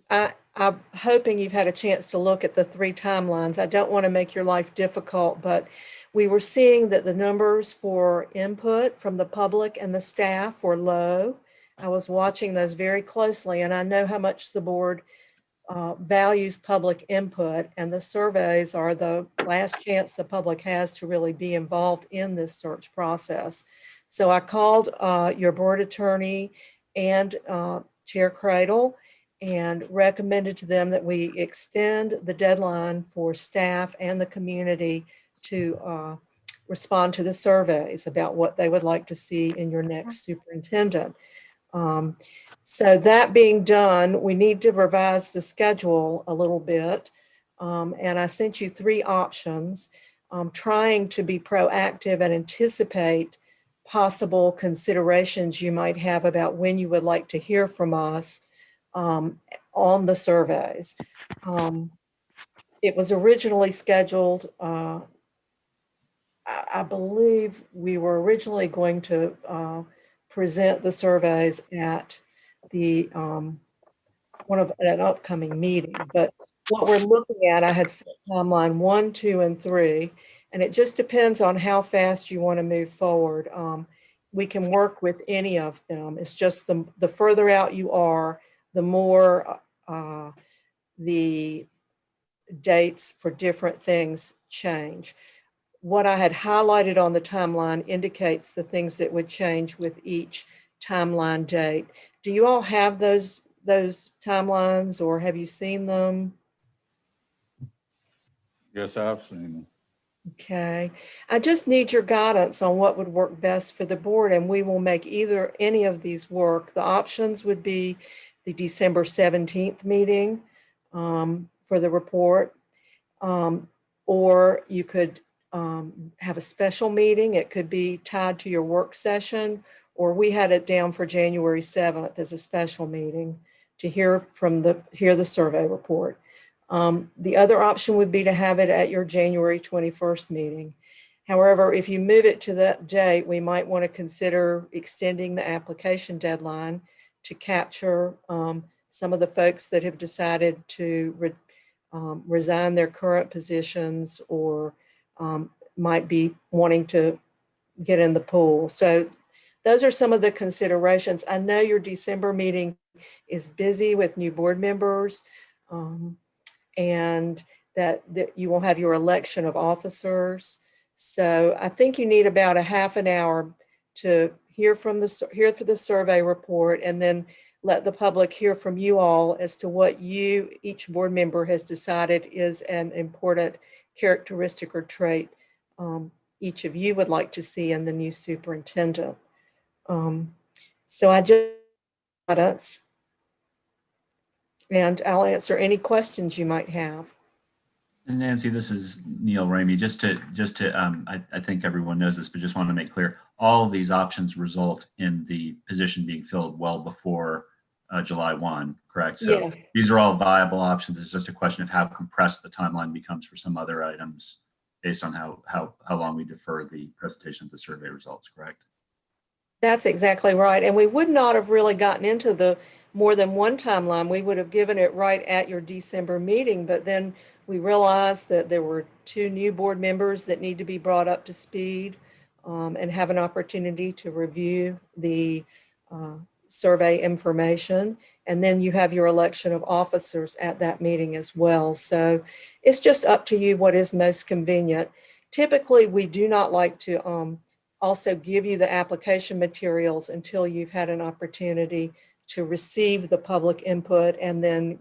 I'm hoping you've had a chance to look at the 3 timelines. I don't want to make your life difficult, but we were seeing that the numbers for input from the public and the staff were low. I was watching those very closely, and I know how much the board values public input, and the surveys are the last chance the public has to really be involved in this search process. So I called your board attorney and Chair Cradle and recommended to them that we extend the deadline for staff and the community to respond to the surveys about what they would like to see in your next superintendent. So that being done, we need to revise the schedule a little bit. And I sent you 3 options, trying to be proactive and anticipate possible considerations you might have about when you would like to hear from us on the surveys. It was originally scheduled, I believe we were originally going to present the surveys at the an upcoming meeting, but what we're looking at, I had set timeline 1, 2, and 3, and it just depends on how fast you want to move forward. We can work with any of them. It's just the further out you are, the more the dates for different things change. What I had highlighted on the timeline indicates the things that would change with each timeline date. Do you all have those timelines, or have you seen them? Yes, I've seen them. Okay. I just need your guidance on what would work best for the board, and we will make any of these work. The options would be the December 17th meeting for the report, or you could have a special meeting. It could be tied to your work session, or we had it down for January 7th as a special meeting to hear the survey report. The other option would be to have it at your January 21st meeting. However, if you move it to that date, we might want to consider extending the application deadline to capture some of the folks that have decided to resign their current positions or might be wanting to get in the pool. So those are some of the considerations. I know your December meeting is busy with new board members, and that you will have your election of officers. So I think you need about a half an hour to hear for the survey report, and then let the public hear from you all as to what each board member has decided is an important characteristic or trait each of you would like to see in the new superintendent. So I just, and I'll answer any questions you might have. And Nancy, this is Neil Ramey. I think everyone knows this, but just want to make clear, all of these options result in the position being filled well before July 1, correct? So yes. These are all viable options. It's just a question of how compressed the timeline becomes for some other items based on how long we defer the presentation of the survey results, correct? That's exactly right. And we would not have really gotten into the more than one timeline. We would have given it right at your December meeting, but then we realized that there were 2 new board members that need to be brought up to speed and have an opportunity to review the survey information. And then you have your election of officers at that meeting as well. So it's just up to you what is most convenient. Typically, we do not like to also give you the application materials until you've had an opportunity to receive the public input and then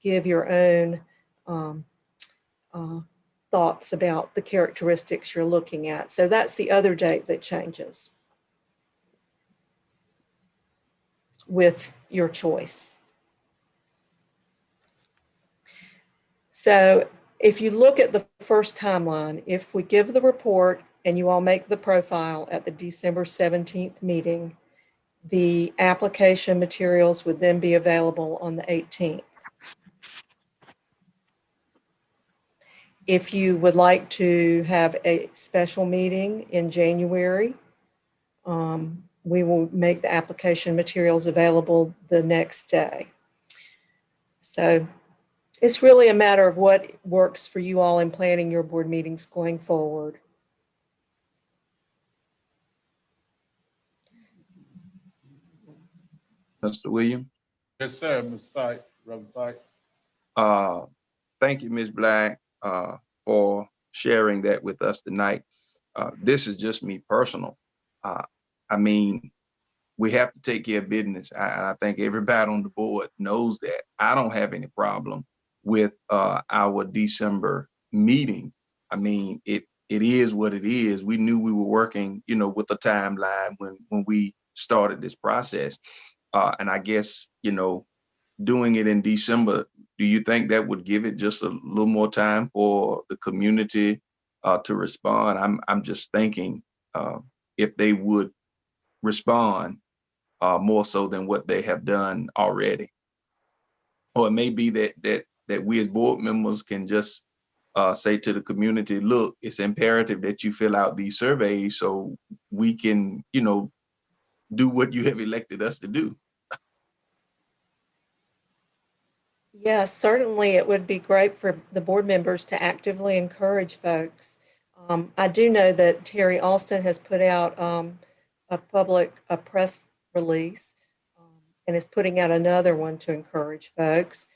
give your own thoughts about the characteristics you're looking at. So that's the other date that changes with your choice. So if you look at the first timeline, if we give the report and you all make the profile at the December 17th meeting, the application materials would then be available on the 18th. If you would like to have a special meeting in January, we will make the application materials available the next day. So it's really a matter of what works for you all in planning your board meetings going forward. Mr. Williams? Yes, sir, Mr. Sykes, Reverend Sykes. Thank you, Ms. Black, for sharing that with us tonight. This is just me personal. I mean, we have to take care of business. I think everybody on the board knows that. I don't have any problem with our December meeting. I mean, it is what it is. We knew we were working, you know, with a timeline when we started this process. And I guess, you know, doing it in December, do you think that would give it just a little more time for the community to respond? I'm just thinking if they would respond more so than what they have done already. Or it may be that we as board members can just say to the community, look, it's imperative that you fill out these surveys so we can, you know, do what you have elected us to do. Yes, certainly it would be great for the board members to actively encourage folks. I do know that Terry Alston has put out a press release and is putting out another one to encourage folks.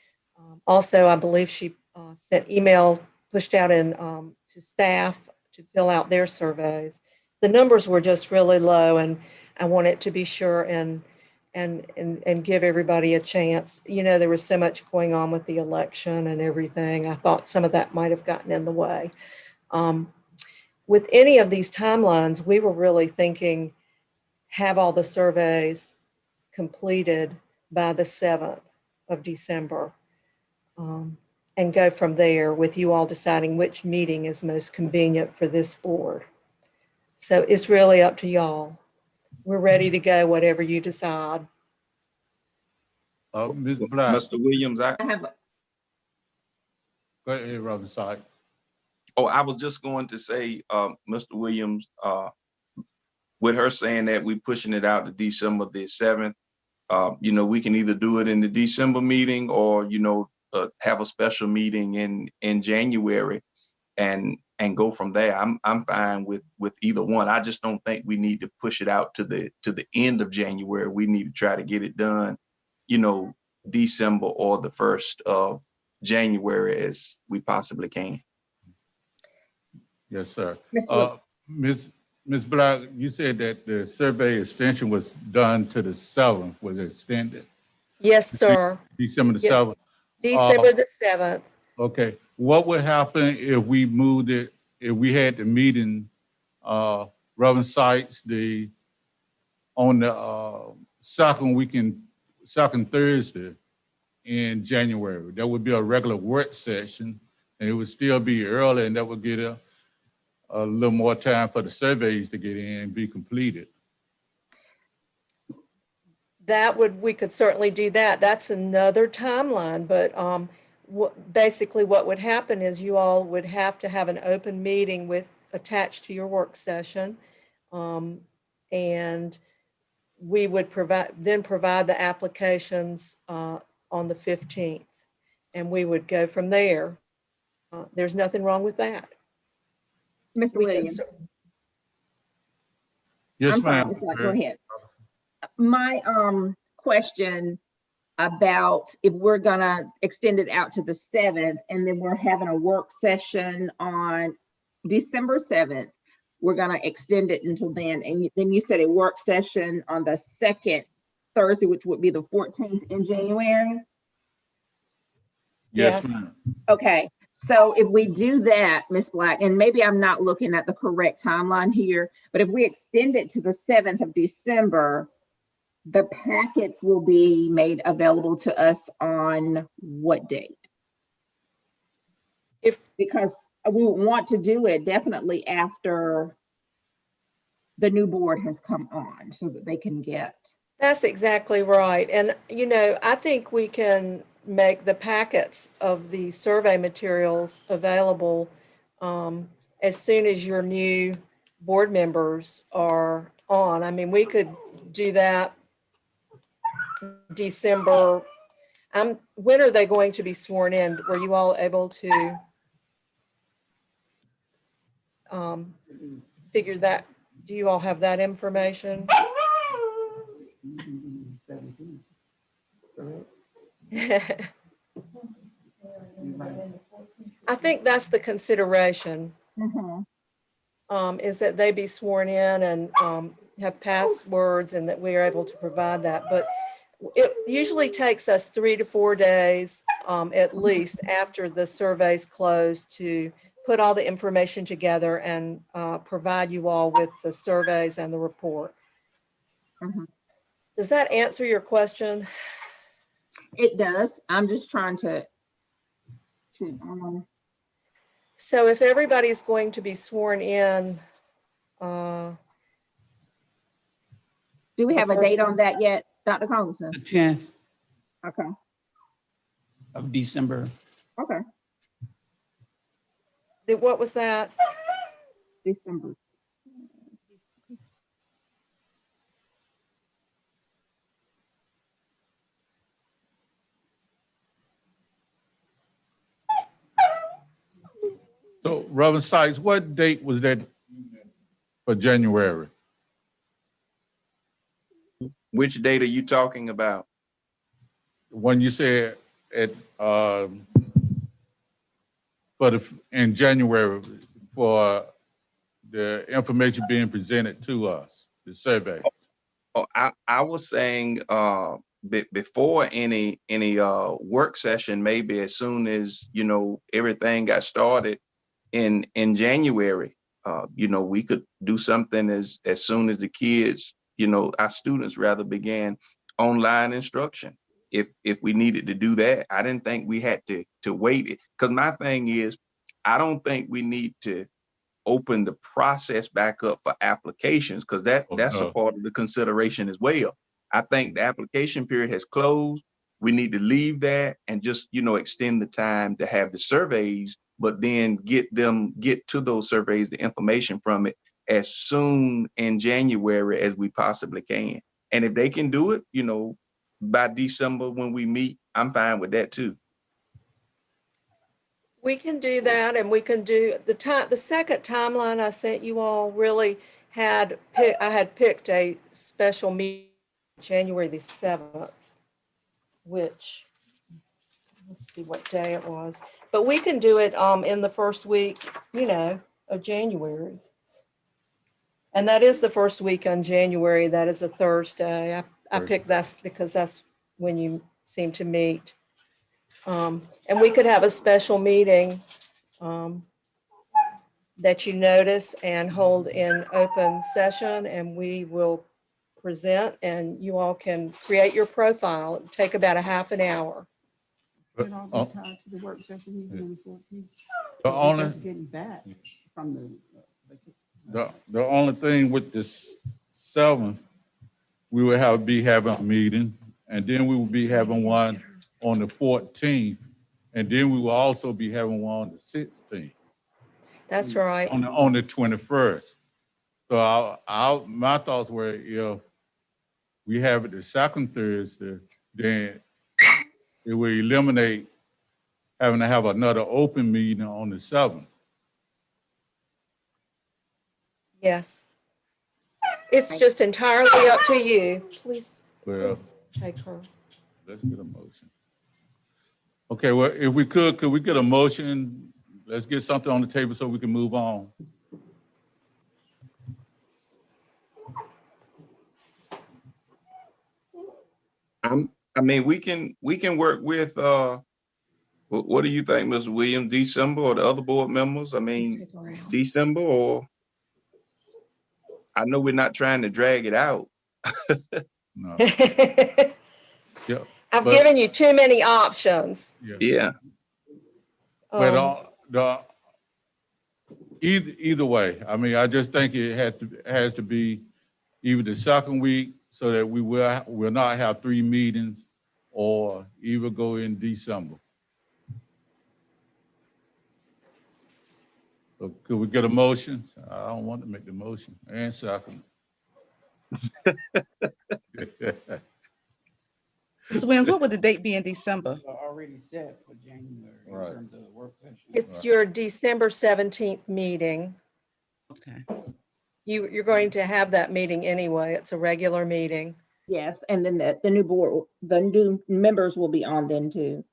Also, I believe she sent email, pushed out to staff to fill out their surveys. The numbers were just really low, and I wanted to be sure and give everybody a chance. You know, there was so much going on with the election and everything. I thought some of that might have gotten in the way. With any of these timelines, we were really thinking have all the surveys completed by the 7th of December and go from there with you all deciding which meeting is most convenient for this board. So it's really up to y'all. We're ready to go, whatever you decide. Ms. Black. Mr. Williams, Go ahead, Reverend Sykes. Oh, I was just going to say, Mr. Williams, with her saying that we're pushing it out to December the 7th, you know, we can either do it in the December meeting or, you know, have a special meeting in January and go from there. I'm fine with either one. I just don't think we need to push it out to the end of January. We need to try to get it done, you know, December or the 1st of January as we possibly can. Yes, sir. Ms. Black, you said that the survey extension was done to the 7th, was it extended? Yes, sir. December the 7th? December the 7th. Okay. What would happen if we moved it, if we had the meeting, Reverend Sykes, on the second Thursday in January? That would be a regular work session, and it would still be early, and that would get a little more time for the surveys to get in and be completed. We could certainly do that. That's another timeline, but basically what would happen is you all would have to have an open meeting attached to your work session, and we would provide the applications on the 15th, and we would go from there. There's nothing wrong with that. Mr. Williams. Yes, I'm sorry, ma'am. Ms. Black, go ahead. My question about if we're gonna extend it out to the 7th, and then we're having a work session on December 7th. We're gonna extend it until then. And then you said a work session on the second Thursday, which would be the 14th in January. Yes, ma'am. Okay, so if we do that, Ms. Black, and maybe I'm not looking at the correct timeline here, but if we extend it to the 7th of December, the packets will be made available to us on what date? Because we would want to do it definitely after the new board has come on so that they can get. That's exactly right. And, you know, I think we can make the packets of the survey materials available as soon as your new board members are on. I mean, we could do that December. When are they going to be sworn in? Were you all able to figure that? Do you all have that information? I think that's the consideration, is that they be sworn in and have passwords and that we are able to provide that. But it usually takes us 3 to 4 days at least after the surveys close to put all the information together and provide you all with the surveys and the report. Does that answer your question? It does. I'm just trying to so if everybody's going to be sworn in, do we have a date on that yet, Dr. Collinson? The 10th Okay. of December. Okay. What was that? December. So, Reverend Sykes, what date was that for January? Which date are you talking about? When you said in January for the information being presented to us, the survey. Oh, I was saying before any work session, maybe as soon as, you know, everything got started in January, you know, we could do something as soon as the kids, you know, our students rather began online instruction. If we needed to do that, I didn't think we had to wait it. Because my thing is, I don't think we need to open the process back up for applications, because that's a part of the consideration as well. I think the application period has closed. We need to leave that and just, you know, extend the time to have the surveys, but then get to those surveys, the information from it as soon in January as we possibly can. And if they can do it, you know, by December when we meet, I'm fine with that too. We can do that, and we can do the second timeline I sent you all really I had picked a special meeting January the 7th, which let's see what day it was, but we can do it in the first week, you know, of January. And that is the first week in January. That is a Thursday. I picked that because that's when you seem to meet. And we could have a special meeting that you notice and hold in open session, and we will present and you all can create your profile. It'll take about a half an hour. It all be tied to the work session we do on the 14th. The only- Just getting back from The only thing with this 7th, we will be having a meeting, and then we will be having one on the 14th, and then we will also be having one on the 16th. That's right. On the 21st. So my thoughts were, if we have it the second Thursday, then it will eliminate having to have another open meeting on the 7th. Yes. It's just entirely up to you. Please Well, take her. let's get a motion. Okay, well, if we could we get a motion? Let's get something on the table so we can move on. I mean, we can work with, what do you think, Mr. Williams, December or the other board members? I mean, December, or I know we're not trying to drag it out. No. Yeah, I've given you too many options. Yeah. But either way, I mean, I just think it has to be either the second week so that we will not have 3 meetings, or either go in December. So could we get a motion? I don't want to make the motion. And second. Mr. Williams, what would the date be in December? Already set for January in Right. terms of the work session. It's your December 17th meeting. Okay. You're going to have that meeting anyway. It's a regular meeting. Yes, and then the new members will be on then too.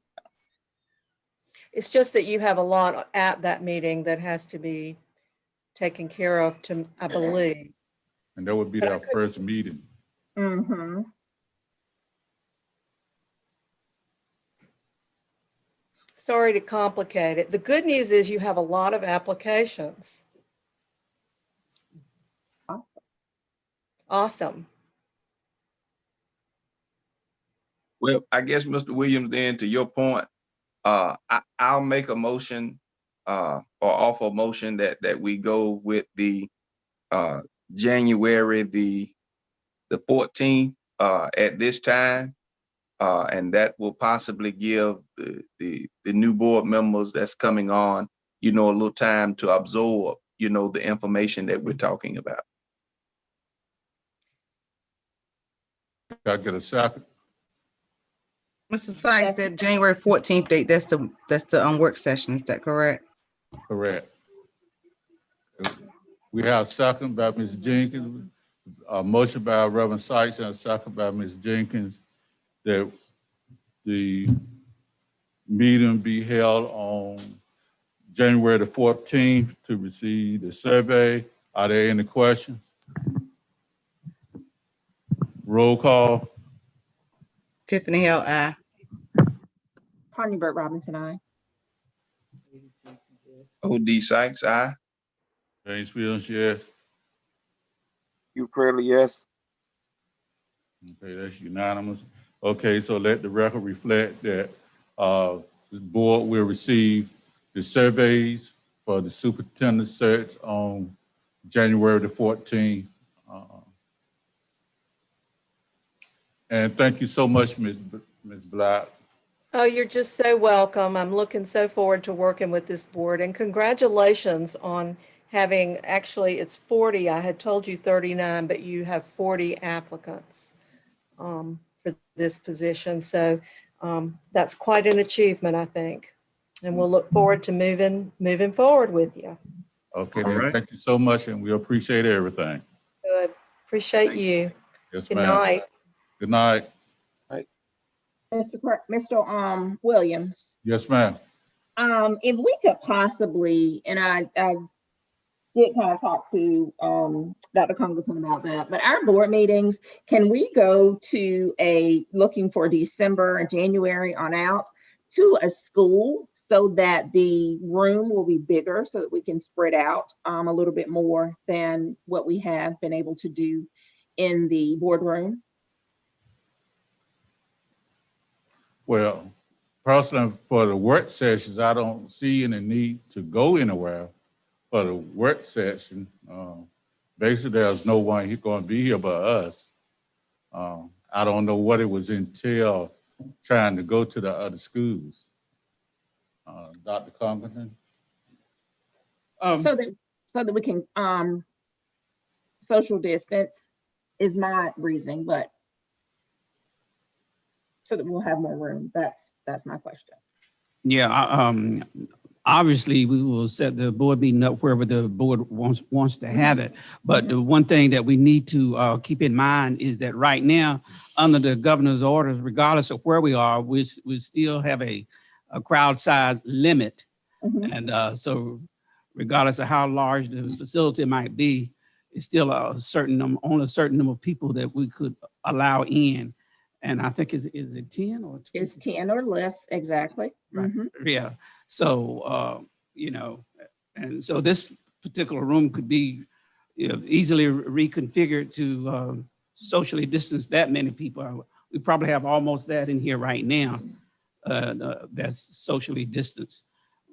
It's just that you have a lot at that meeting that has to be taken care of, I believe. And that would be our first meeting. Mm-hmm. Sorry to complicate it. The good news is you have a lot of applications. Awesome. Well, I guess, Mr. Williams, then to your point, I'll make a motion, or offer a motion that we go with the January the 14th at this time, and that will possibly give the new board members that's coming on, a little time to absorb, the information that we're talking about. Got to get a second. Mr. Sykes said January 14th date, that's the work session, is that correct? Correct. We have a second by Ms. Jenkins, a motion by Reverend Sykes and a second by Ms. Jenkins that the meeting be held on January the 14th to receive the survey. Are there any questions? Roll call. Tiffany Hill, aye. Tanya Burke Robinson, aye. O.D. Sykes, aye. James Fields, yes. Hugh Cradley, yes. Okay, that's unanimous. Okay, so let the record reflect that this board will receive the surveys for the superintendent search on January the 14th. And thank you so much, Ms. Black. Oh, you're just so welcome. I'm looking so forward to working with this board, and congratulations on having, actually it's 40. I had told you 39, but you have 40 applicants for this position. So that's quite an achievement, I think. And we'll look forward to moving forward with you. Okay, then, Thank you so much, and we appreciate everything. Good. Appreciate you. Yes, Good ma'am. night. Good night. Mr. Williams, Yes, ma'am. if we could possibly, and I did kind of talk to Dr. Congleton about that, but our board meetings, can we go to looking for December and January on out to a school so that the room will be bigger so that we can spread out a little bit more than what we have been able to do in the boardroom? Well, personally, for the work sessions, I don't see any need to go anywhere for the work session. Basically, there's no one going to be here but us. I don't know what it was entail trying to go to the other schools. Dr. Congleton? So that we can social distance is my reason, but so that we'll have more room. That's my question. Yeah, obviously, we will set the board meeting up wherever the board wants to have it. But the one thing that we need to keep in mind is that right now, under the governor's orders, regardless of where we are, we still have a crowd size limit. And so regardless of how large the facility might be, it's still only a certain number of people that we could allow in. And I think, is it 10 or 20? It's 10 or less, exactly. Right. Yeah. So, and so this particular room could be easily reconfigured to socially distance that many people. We probably have almost that in here right now that's socially distanced.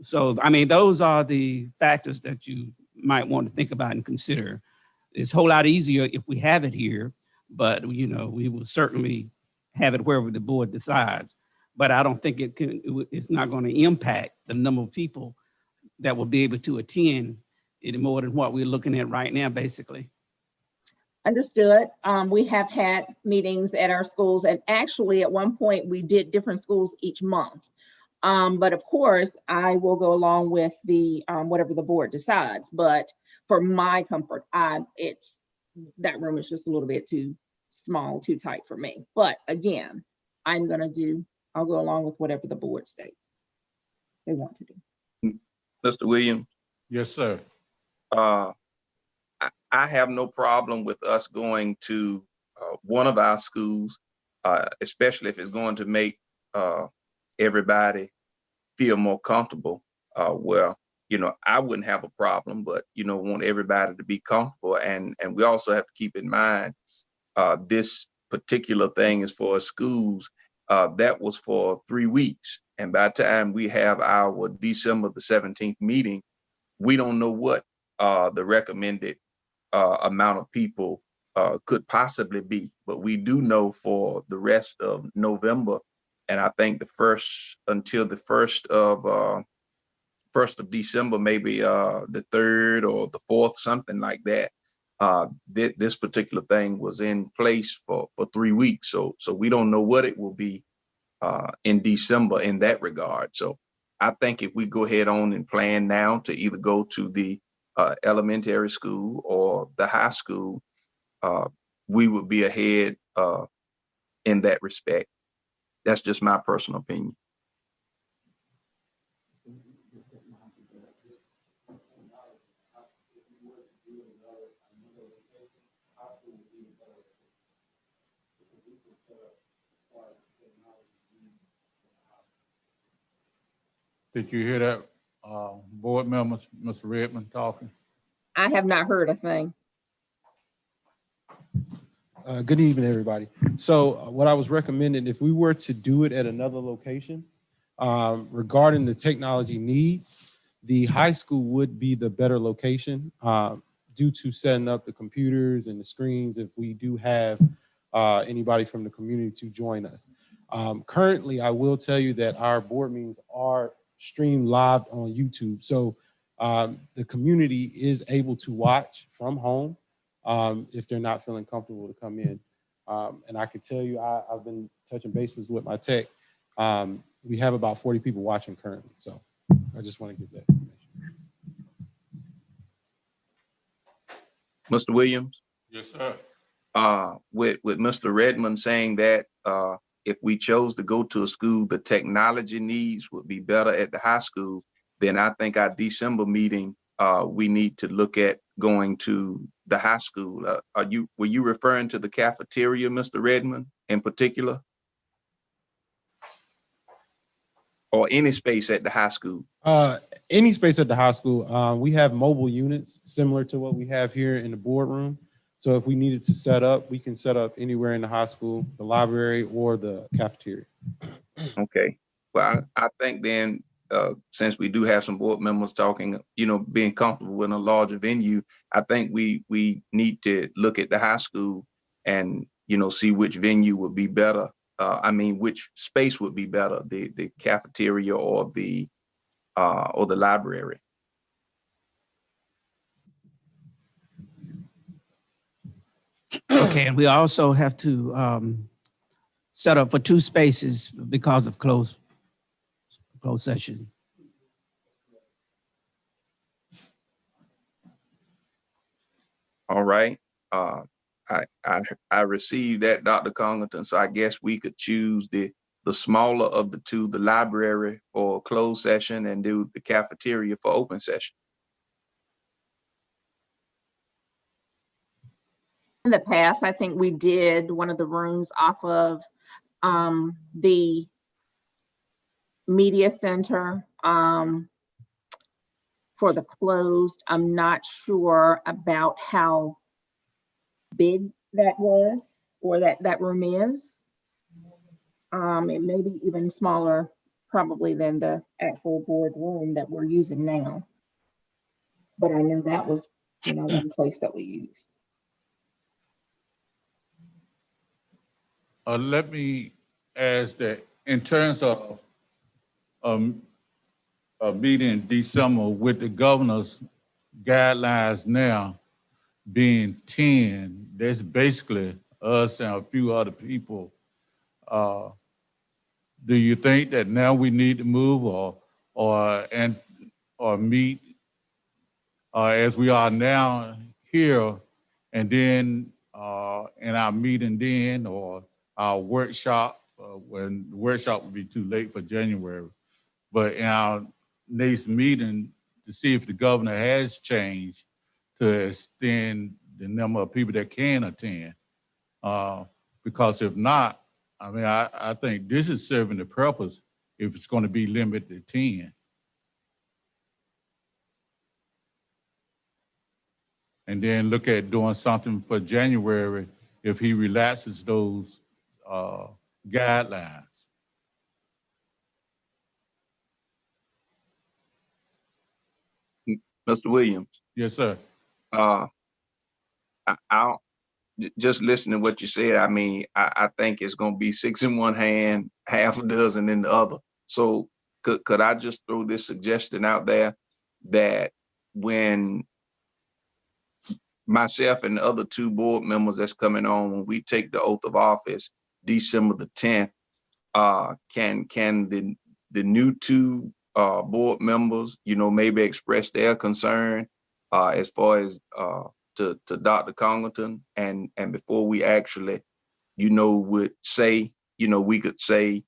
So, I mean, those are the factors that you might want to think about and consider. It's a whole lot easier if we have it here, but, we will certainly have it wherever the board decides. But I don't think it's not going to impact the number of people that will be able to attend any more than what we're looking at right now, basically. Understood. We have had meetings at our schools, and actually at one point we did different schools each month. But of course, I will go along with the whatever the board decides. But for my comfort, that room is just a little bit too small, too tight for me. But again, I'll go along with whatever the board states they want to do. Mr. Williams? Yes, sir. I have no problem with us going to one of our schools, especially if it's going to make everybody feel more comfortable. I wouldn't have a problem, but want everybody to be comfortable. And we also have to keep in mind this particular thing is for schools that was for 3 weeks. And by the time we have our December the 17th meeting, we don't know what the recommended amount of people could possibly be. But we do know for the rest of November, and I think until the 1st of December, maybe the 3rd or the 4th, something like that. This particular thing was in place for 3 weeks. So we don't know what it will be in December in that regard. So I think if we go ahead on and plan now to either go to the elementary school or the high school, we would be ahead in that respect. That's just my personal opinion. Did you hear that, board members, Mr. Redmond talking? I have not heard a thing. Good evening, everybody. So what I was recommending, if we were to do it at another location, regarding the technology needs, the high school would be the better location due to setting up the computers and the screens if we do have anybody from the community to join us. Currently, I will tell you that our board meetings are streamed live on YouTube. So the community is able to watch from home if they're not feeling comfortable to come in. And I can tell you, I've been touching bases with my tech. We have about 40 people watching currently. So I just want to give that information. Mr. Williams? Yes, sir. With Mr. Redmond saying that if we chose to go to a school, the technology needs would be better at the high school, then I think our December meeting, we need to look at going to the high school. Were you referring to the cafeteria, Mr. Redmond, in particular? Or any space at the high school? Any space at the high school. We have mobile units similar to what we have here in the boardroom. So if we needed to set up, we can set up anywhere in the high school, the library, or the cafeteria. Okay. Well, I think then, since we do have some board members talking, being comfortable in a larger venue, I think we need to look at the high school and, see which venue would be better. Which space would be better, the cafeteria or the library. Okay, and we also have to set up for 2 spaces because of closed session. All right. I received that, Dr. Congleton, so I guess we could choose the smaller of the two, the library for closed session and do the cafeteria for open session. In the past, I think we did one of the rooms off of the media center for the closed. I'm not sure about how big that was or that room is. It may be even smaller probably than the actual board room that we're using now. But I know that was, one place that we used. Let me ask that in terms of a meeting in December with the governor's guidelines now being 10, that's basically us and a few other people. Do you think that now we need to move or meet as we are now here, and then in our meeting then, or our workshop, when the workshop would be too late for January, but in our next meeting to see if the governor has changed to extend the number of people that can attend. Because if not, I mean, I think this is serving the purpose if it's going to be limited to 10. And then look at doing something for January if he relaxes those guidelines. Mr. Williams. Yes, sir. I'll just listen to what you said. I mean, I think it's going to be 6 in one hand, half a dozen in the other. So could I just throw this suggestion out there that when myself and the other 2 board members that's coming on, when we take the oath of office, December the 10th, can the new 2 board members, maybe express their concern as far as to Dr. Congleton, and before we actually, would say, we could say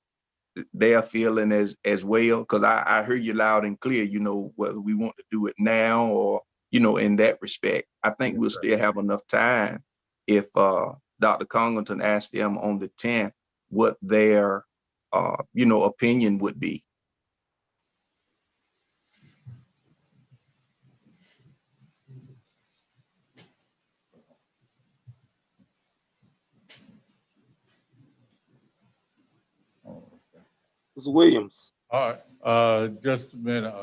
their feeling as well, because I hear you loud and clear, whether we want to do it now or, in that respect. I think we'll still have enough time if Dr. Congleton asked them on the 10th what their, opinion would be. Mr. Williams. All right, just a minute.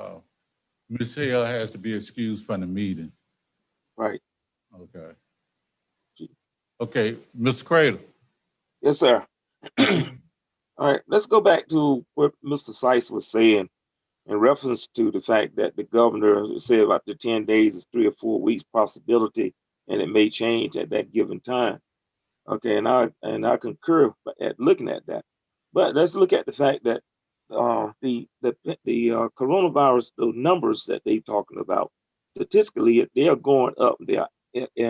Ms. Hill has to be excused from the meeting. Right. Okay. Okay, Mr. Cradle. Yes, sir. All right, let's go back to what Mr. Sykes was saying in reference to the fact that the governor said about the 10 days is 3 or 4 weeks possibility, and it may change at that given time. Okay, and I concur at looking at that. But let's look at the fact that the coronavirus, the numbers that they're talking about, statistically, they are going up. They're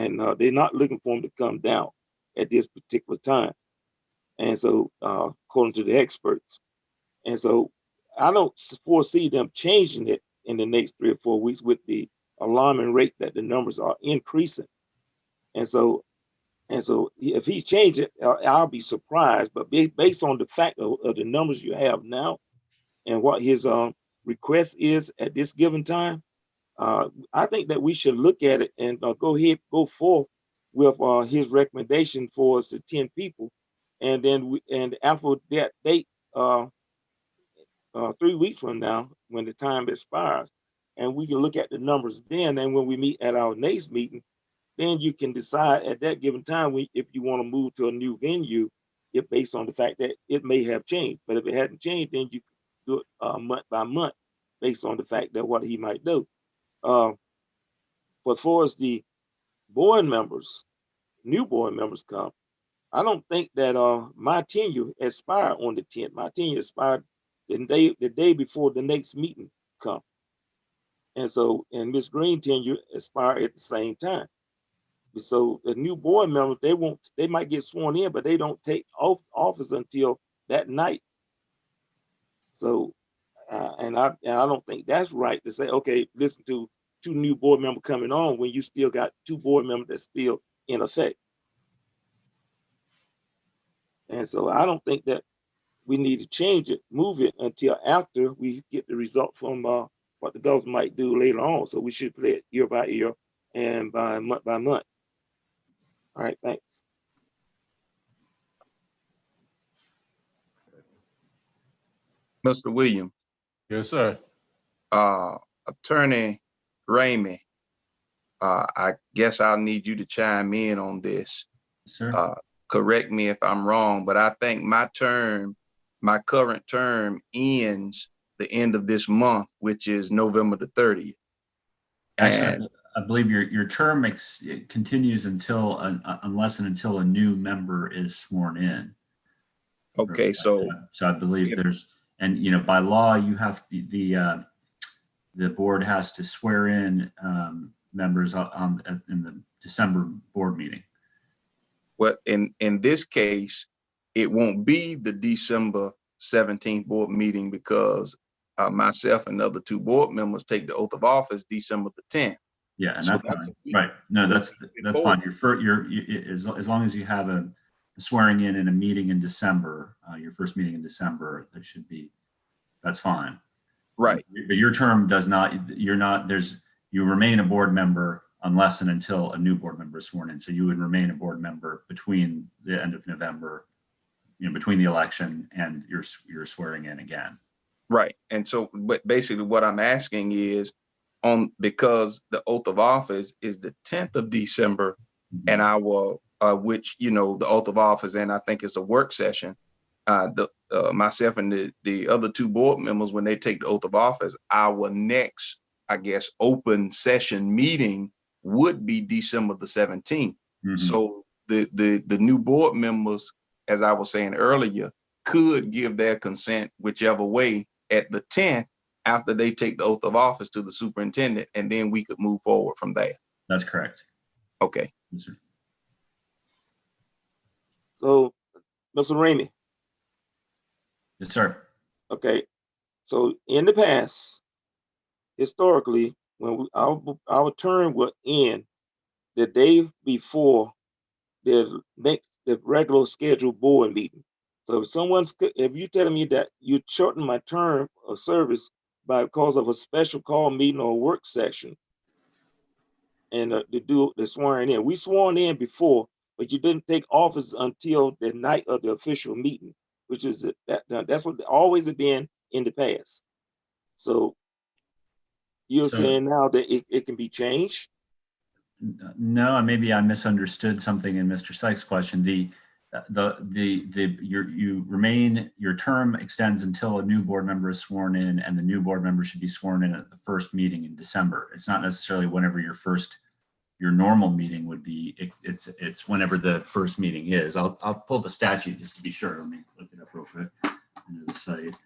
not looking for them to come down at this particular time. And so, according to the experts, and so I don't foresee them changing it in the next 3 or 4 weeks with the alarming rate that the numbers are increasing. And so if he changes it, I'll be surprised. But based on the fact of the numbers you have now and what his request is at this given time, I think that we should look at it and go forth with his recommendation for us to 10 people. And then after that date, 3 weeks from now, when the time expires, and we can look at the numbers then. And when we meet at our next meeting, then you can decide at that given time if you want to move to a new venue, based on the fact that it may have changed. But if it hadn't changed, then you do it month by month based on the fact that what he might do. But for as the board members, new board members come, I don't think that my tenure expired on the 10th. My tenure expired the day before the next meeting come. And so, and Ms. Green tenure expired at the same time. So the new board members, they might get sworn in, but they don't take office until that night. So, and I don't think that's right to say, okay, listen to 2 new board members coming on when you still got 2 board members that's still in effect. And so I don't think that we need to change it, move it until after we get the result from what the government might do later on. So we should play it year by year and by month by month. All right, thanks. Mr. Williams. Yes, sir. Attorney Ramey, I guess I'll need you to chime in on this. Sure. Correct me if I'm wrong, but I think my current term ends the end of this month, which is November the 30th. Actually, I believe your term continues until unless and until a new member is sworn in. Okay, so I believe there's, and you know, by law you have the board has to swear in members in the December board meeting. Well, in this case, it won't be the December 17th board meeting because myself and the other 2 board members take the oath of office December the 10th. Yeah, and that's fine. Right. No, that's fine. As long as you have a swearing in a meeting in December, your first meeting in December, that's fine. Right. But your term does not, you remain a board member unless and until a new board member is sworn in. So you would remain a board member between the end of November, between the election and your swearing in again. Right. And so, but basically what I'm asking is because the oath of office is the 10th of December and which, the oath of office, and I think it's a work session, myself and the other 2 board members, when they take the oath of office, our next, I guess, open session meeting would be December the 17th. Mm-hmm. So the new board members, as I was saying earlier, could give their consent whichever way at the 10th after they take the oath of office to the superintendent, and then we could move forward from there. That's correct. Okay. Yes, sir. So, Mr. Ramey. Yes, sir. Okay. So in the past, historically, when our term would end the day before the regular scheduled board meeting. So if you're telling me that you shorten my term of service because of a special call meeting or work session, and to do the swearing in, we sworn in before, but you didn't take office until the night of the official meeting, which is that's what always have been in the past. So you're saying now that it can be changed? No, maybe I misunderstood something in Mr. Sykes' question. Your term extends until a new board member is sworn in, and the new board member should be sworn in at the first meeting in December. It's not necessarily whenever your normal meeting would be. It's whenever the first meeting is. I'll pull the statute just to be sure. Let me look it up real quick on the site.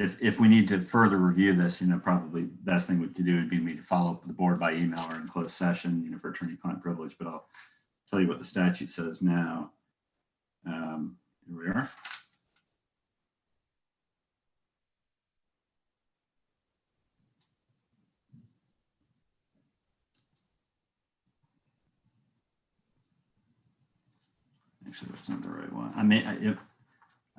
If we need to further review this, probably the best thing we could do would be me to follow up with the board by email or in closed session, for attorney-client privilege. But I'll tell you what the statute says now. Here we are. Actually, that's not the right one.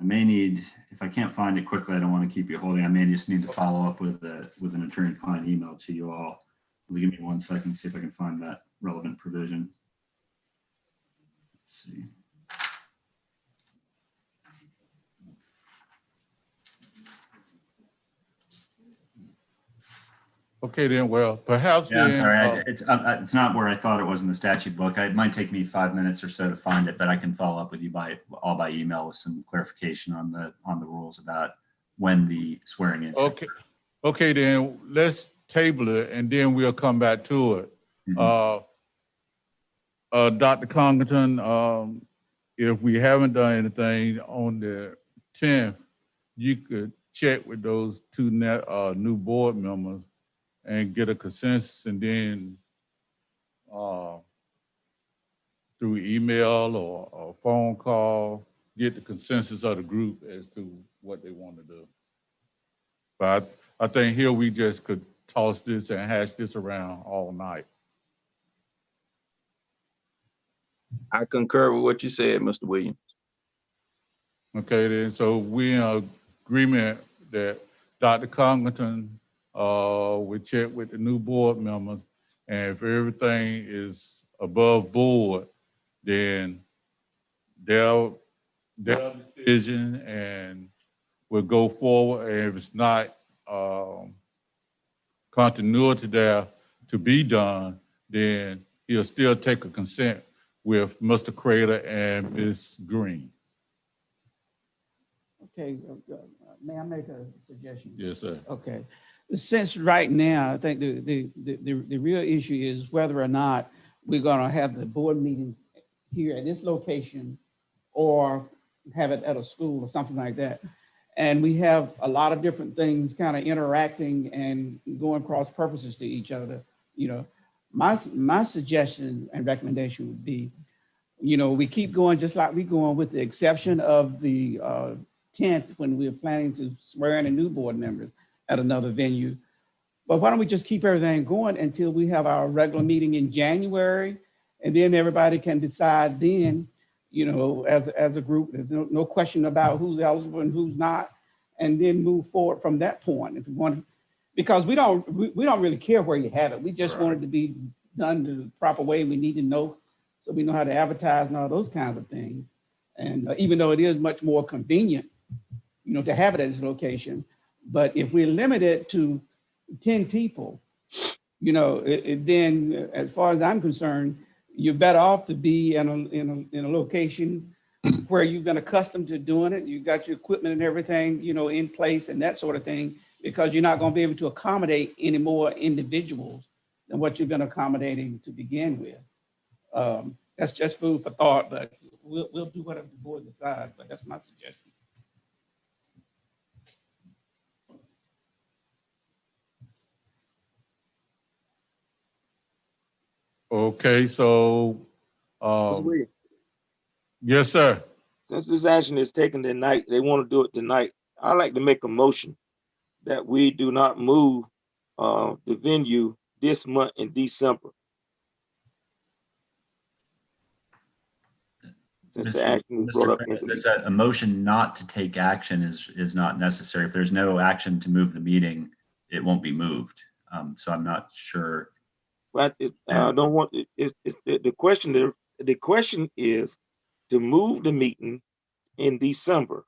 I may need, if I can't find it quickly, I don't want to keep you holding. I may just need to follow up with an attorney-client email to you all. Give me 1 second, see if I can find that relevant provision. Let's see. Okay, then, well, perhaps. Yeah, I'm sorry. It's not where I thought it was in the statute book. It might take me 5 minutes or so to find it, but I can follow up with you by email with some clarification on the rules about when the swearing in. Okay, then let's table it and then we'll come back to it. Mm-hmm. Dr. Congleton, if we haven't done anything on the 10th, you could check with those two new board members and get a consensus, and then through email or a phone call, get the consensus of the group as to what they want to do. But I think here we just could toss this and hash this around all night. I concur with what you said, Mr. Williams. Okay, then, so we in agreement that Dr. Congleton will check with the new board members, and if everything is above board, then their decision, and we'll go forward. And if it's not continuity there to be done, then he'll still take a consent with Mr. Crater and Ms. Green. Okay, may I make a suggestion? Yes, sir. Okay, since right now, I think the real issue is whether or not we're gonna have the board meeting here at this location or have it at a school or something like that. And we have a lot of different things kind of interacting and going cross purposes to each other. You know, my suggestion and recommendation would be, you know, we keep going just like we're going, with the exception of the 10th, when we're planning to swear in a new board members at another venue. But why don't we just keep everything going until we have our regular meeting in January, and then everybody can decide then, you know, as a group. There's no question about who's eligible and who's not, and then move forward from that point. If we want, because we don't really care where you have it. We just want it to be done the proper way. We need to know, so we know how to advertise and all those kinds of things. And even though it is much more convenient, you know, to have it at this location, but if we limit it to 10 people, you know, then as far as I'm concerned, you're better off to be in a location where you've been accustomed to doing it. You got your equipment and everything, you know, in place and that sort of thing, because you're not going to be able to accommodate any more individuals than what you've been accommodating to begin with. That's just food for thought, but we'll do whatever the board decides, but that's my suggestion. Okay, so, Williams, yes, sir. since this action is taken tonight, they want to do it tonight. I'd like to make a motion that we do not move the venue this month in December. Since the action was brought up. A motion not to take action is not necessary. If there's no action to move the meeting, it won't be moved. So I'm not sure. But I don't want the question. The question is to move the meeting in December.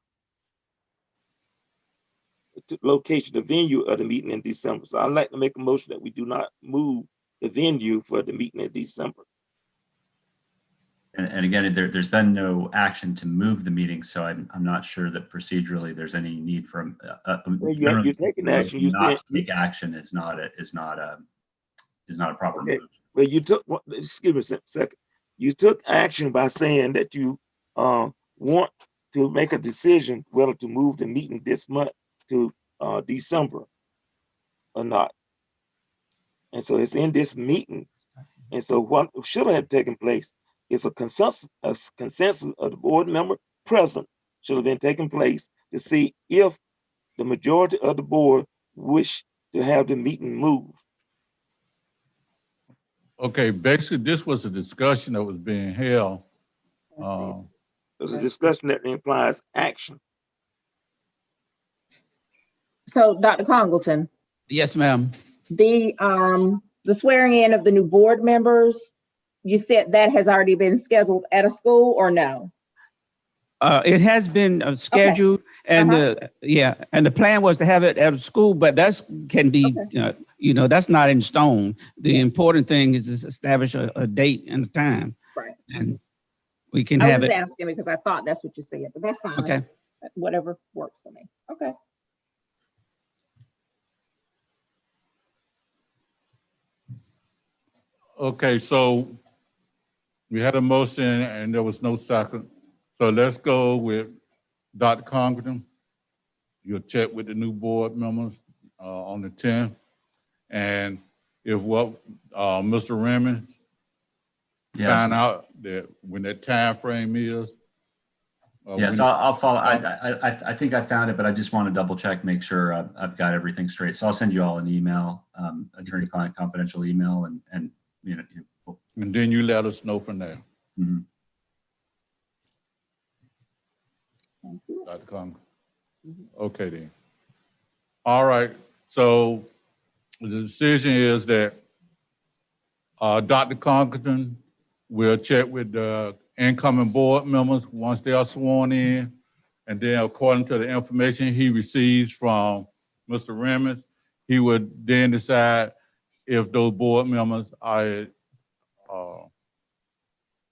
To location, the venue of the meeting in December. So I'd like to make a motion that we do not move the venue for the meeting in December. And again, there's been no action to move the meeting, so I'm not sure that procedurally there's any need for you're taking action. Not to take action is not a proper move. Well, you took. Excuse me a second. You took action by saying that you want to make a decision whether to move the meeting this month to December or not. And so it's in this meeting. And so what should have taken place is a consensus of the board member present should have been taking place to see if the majority of the board wish to have the meeting moved. Okay, basically this was a discussion that was being held. There's a discussion that implies action. So, Dr. Congleton. Yes, ma'am. The swearing in of the new board members, you said that has already been scheduled at a school or no? It has been scheduled, okay. And and the plan was to have it at a school, but that's can be, okay. You know, that's not in stone. The important thing is to establish a date and a time. Right. And we can have it. I was asking because I thought that's what you said, but that's fine. Okay. Whatever works for me. Okay. Okay, so we had a motion and there was no second. So let's go with Dr. Congleton. you'll check with the new board members on the 10th. And if what Mr. Remy Yes. find out that when that time frame is. Yes, I'll follow. I think I found it, but I just want to double check, make sure I've got everything straight. So I'll send you all an email, attorney-client confidential email, and you know. And then you let us know from there. Mm-hmm. Dr. Conklin. Okay then. All right. So the decision is that Dr. Conklin will check with the incoming board members once they are sworn in. And then according to the information he receives from Mr. Remus, he would then decide if those board members are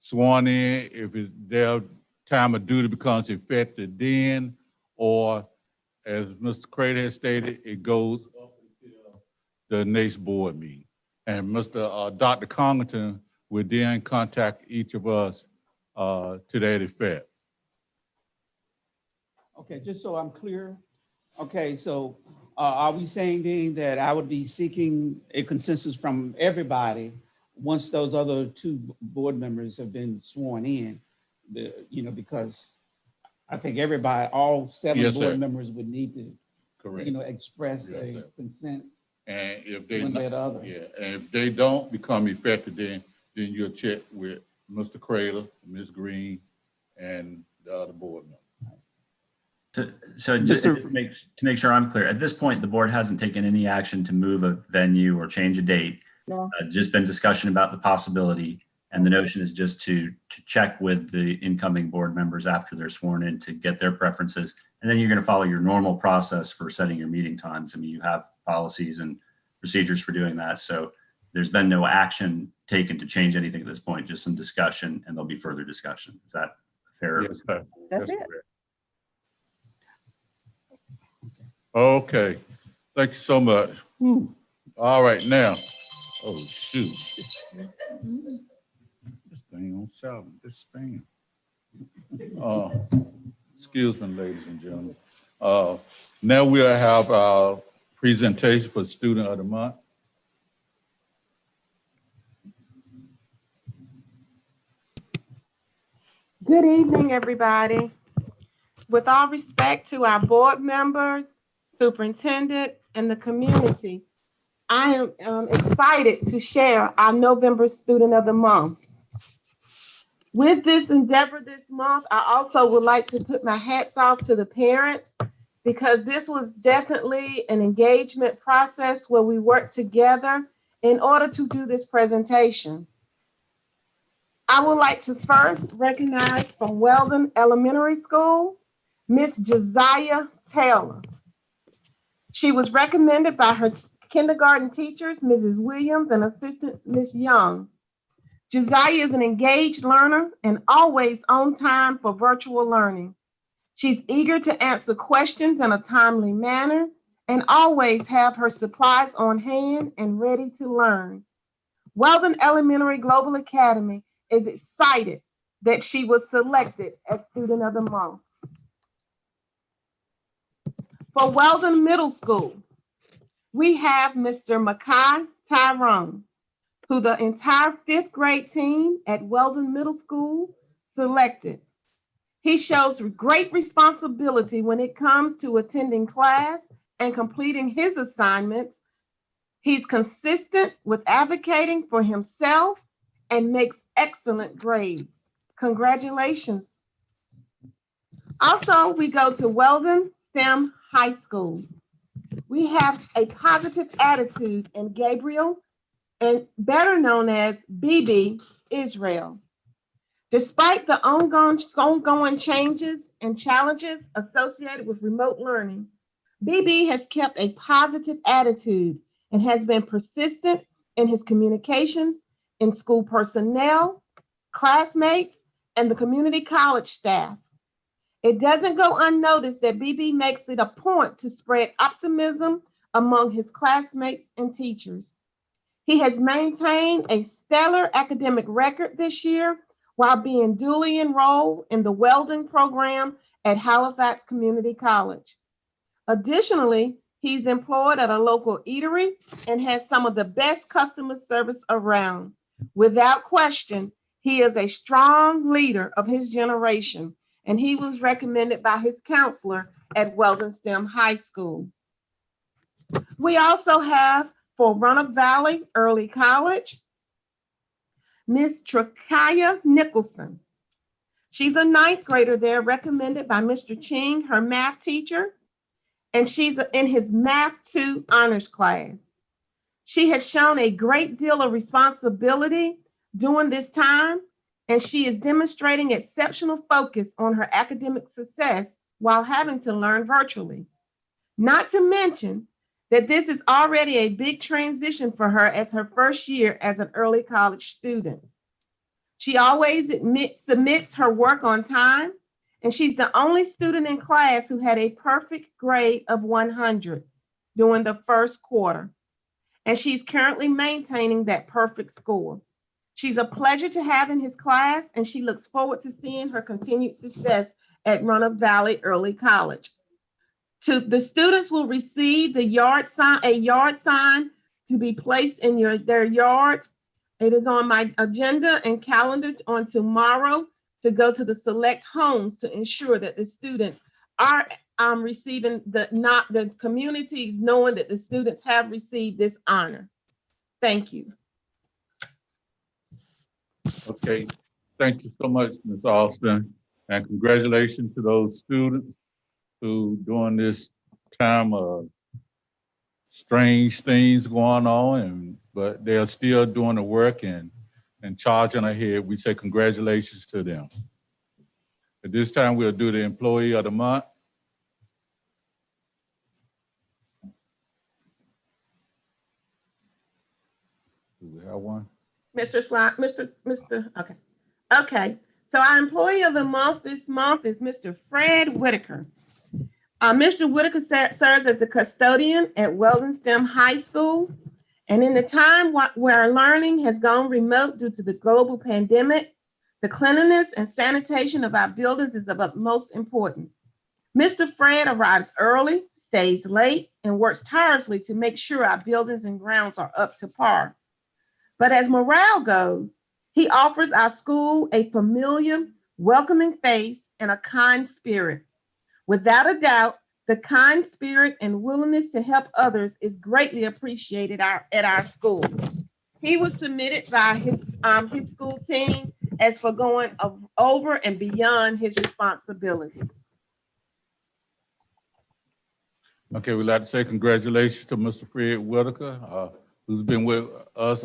sworn in, if their time of duty becomes effective then, or as Mr. Crater has stated, it goes up until the next board meeting. And Dr. Congleton will then contact each of us to that effect. Okay, just so I'm clear. Okay, so are we saying then that I would be seeking a consensus from everybody once those other two board members have been sworn in? Because I think everybody, all seven board members would need to, correct, express a consent. And if they one way or the other. Yeah, and if they don't become effective, then you'll check with Mr. Crater, Ms. Green, and the other board members. So just to make sure I'm clear, at this point, the board hasn't taken any action to move a venue or change a date. No. Just been discussion about the possibility, and the notion is just to check with the incoming board members after they're sworn in to get their preferences, and then you're going to follow your normal process for setting your meeting times. I mean, you have policies and procedures for doing that, so there's been no action taken to change anything at this point, just some discussion, and there'll be further discussion. Is that fair? Yes, That's it. Okay, thank you so much. Whew. All right, now, oh shoot. This thing on silent, this spam. Excuse me, ladies and gentlemen. Now we'll have our presentation for Student of the Month. Good evening, everybody. With all respect to our board members, superintendent, and the community, I am excited to share our November Student of the Month. With this endeavor this month, I also would like to put my hats off to the parents, because this was definitely an engagement process where we worked together in order to do this presentation. I would like to first recognize from Weldon Elementary School, Miss Josiah Taylor. She was recommended by her kindergarten teachers, Mrs. Williams, and assistants, Miss Young. Josiah is an engaged learner and always on time for virtual learning. She's eager to answer questions in a timely manner and always have her supplies on hand and ready to learn. Weldon Elementary Global Academy is excited that she was selected as Student of the Month. For Weldon Middle School, we have Mr. Makai Tyrone, who the entire 5th grade team at Weldon Middle School selected. He shows great responsibility when it comes to attending class and completing his assignments. He's consistent with advocating for himself and makes excellent grades. Congratulations. Also, we go to Weldon STEM High School. We have a positive attitude in Gabriel, and better known as BB Israel. Despite the ongoing changes and challenges associated with remote learning, BB has kept a positive attitude and has been persistent in his communications in school personnel, classmates, and the community college staff. It doesn't go unnoticed that BB makes it a point to spread optimism among his classmates and teachers. He has maintained a stellar academic record this year while being duly enrolled in the welding program at Halifax Community College. Additionally, he's employed at a local eatery and has some of the best customer service around. Without question, he is a strong leader of his generation, and he was recommended by his counselor at Weldon STEM High School. We also have for Roanoke Valley Early College, Miss Trakaya Nicholson. She's a ninth grader there, recommended by Mr. Ching, her math teacher, and she's in his Math 2 honors class. She has shown a great deal of responsibility during this time, and she is demonstrating exceptional focus on her academic success while having to learn virtually. Not to mention that this is already a big transition for her as her first year as an early college student. She always submits her work on time, and she's the only student in class who had a perfect grade of 100 during the first quarter. And she's currently maintaining that perfect score. She's a pleasure to have in his class, and she looks forward to seeing her continued success at Roanoke Valley Early College. The students will receive a yard sign to be placed in their yards. It is on my agenda and calendar on tomorrow to go to the select homes to ensure that the students are receiving the communities knowing that the students have received this honor. Thank you. Okay, thank you so much, Ms. Austin, and congratulations to those students who during this time of strange things going on, but they're still doing the work and charging ahead. We say congratulations to them. At this time, we'll do the Employee of the Month. Do we have one? Okay. So our Employee of the Month this month is Mr. Fred Whitaker. Mr. Whitaker serves as a custodian at Weldon STEM High School. And in the time where learning has gone remote due to the global pandemic, the cleanliness and sanitation of our buildings is of utmost importance. Mr. Fred arrives early, stays late, and works tirelessly to make sure our buildings and grounds are up to par. But as morale goes, he offers our school a familiar, welcoming face and a kind spirit. Without a doubt, the kind spirit and willingness to help others is greatly appreciated at our school. He was submitted by his school team as for going over and beyond his responsibilities. Okay, we'd like to say congratulations to Mr. Fred Whitaker, who's been with us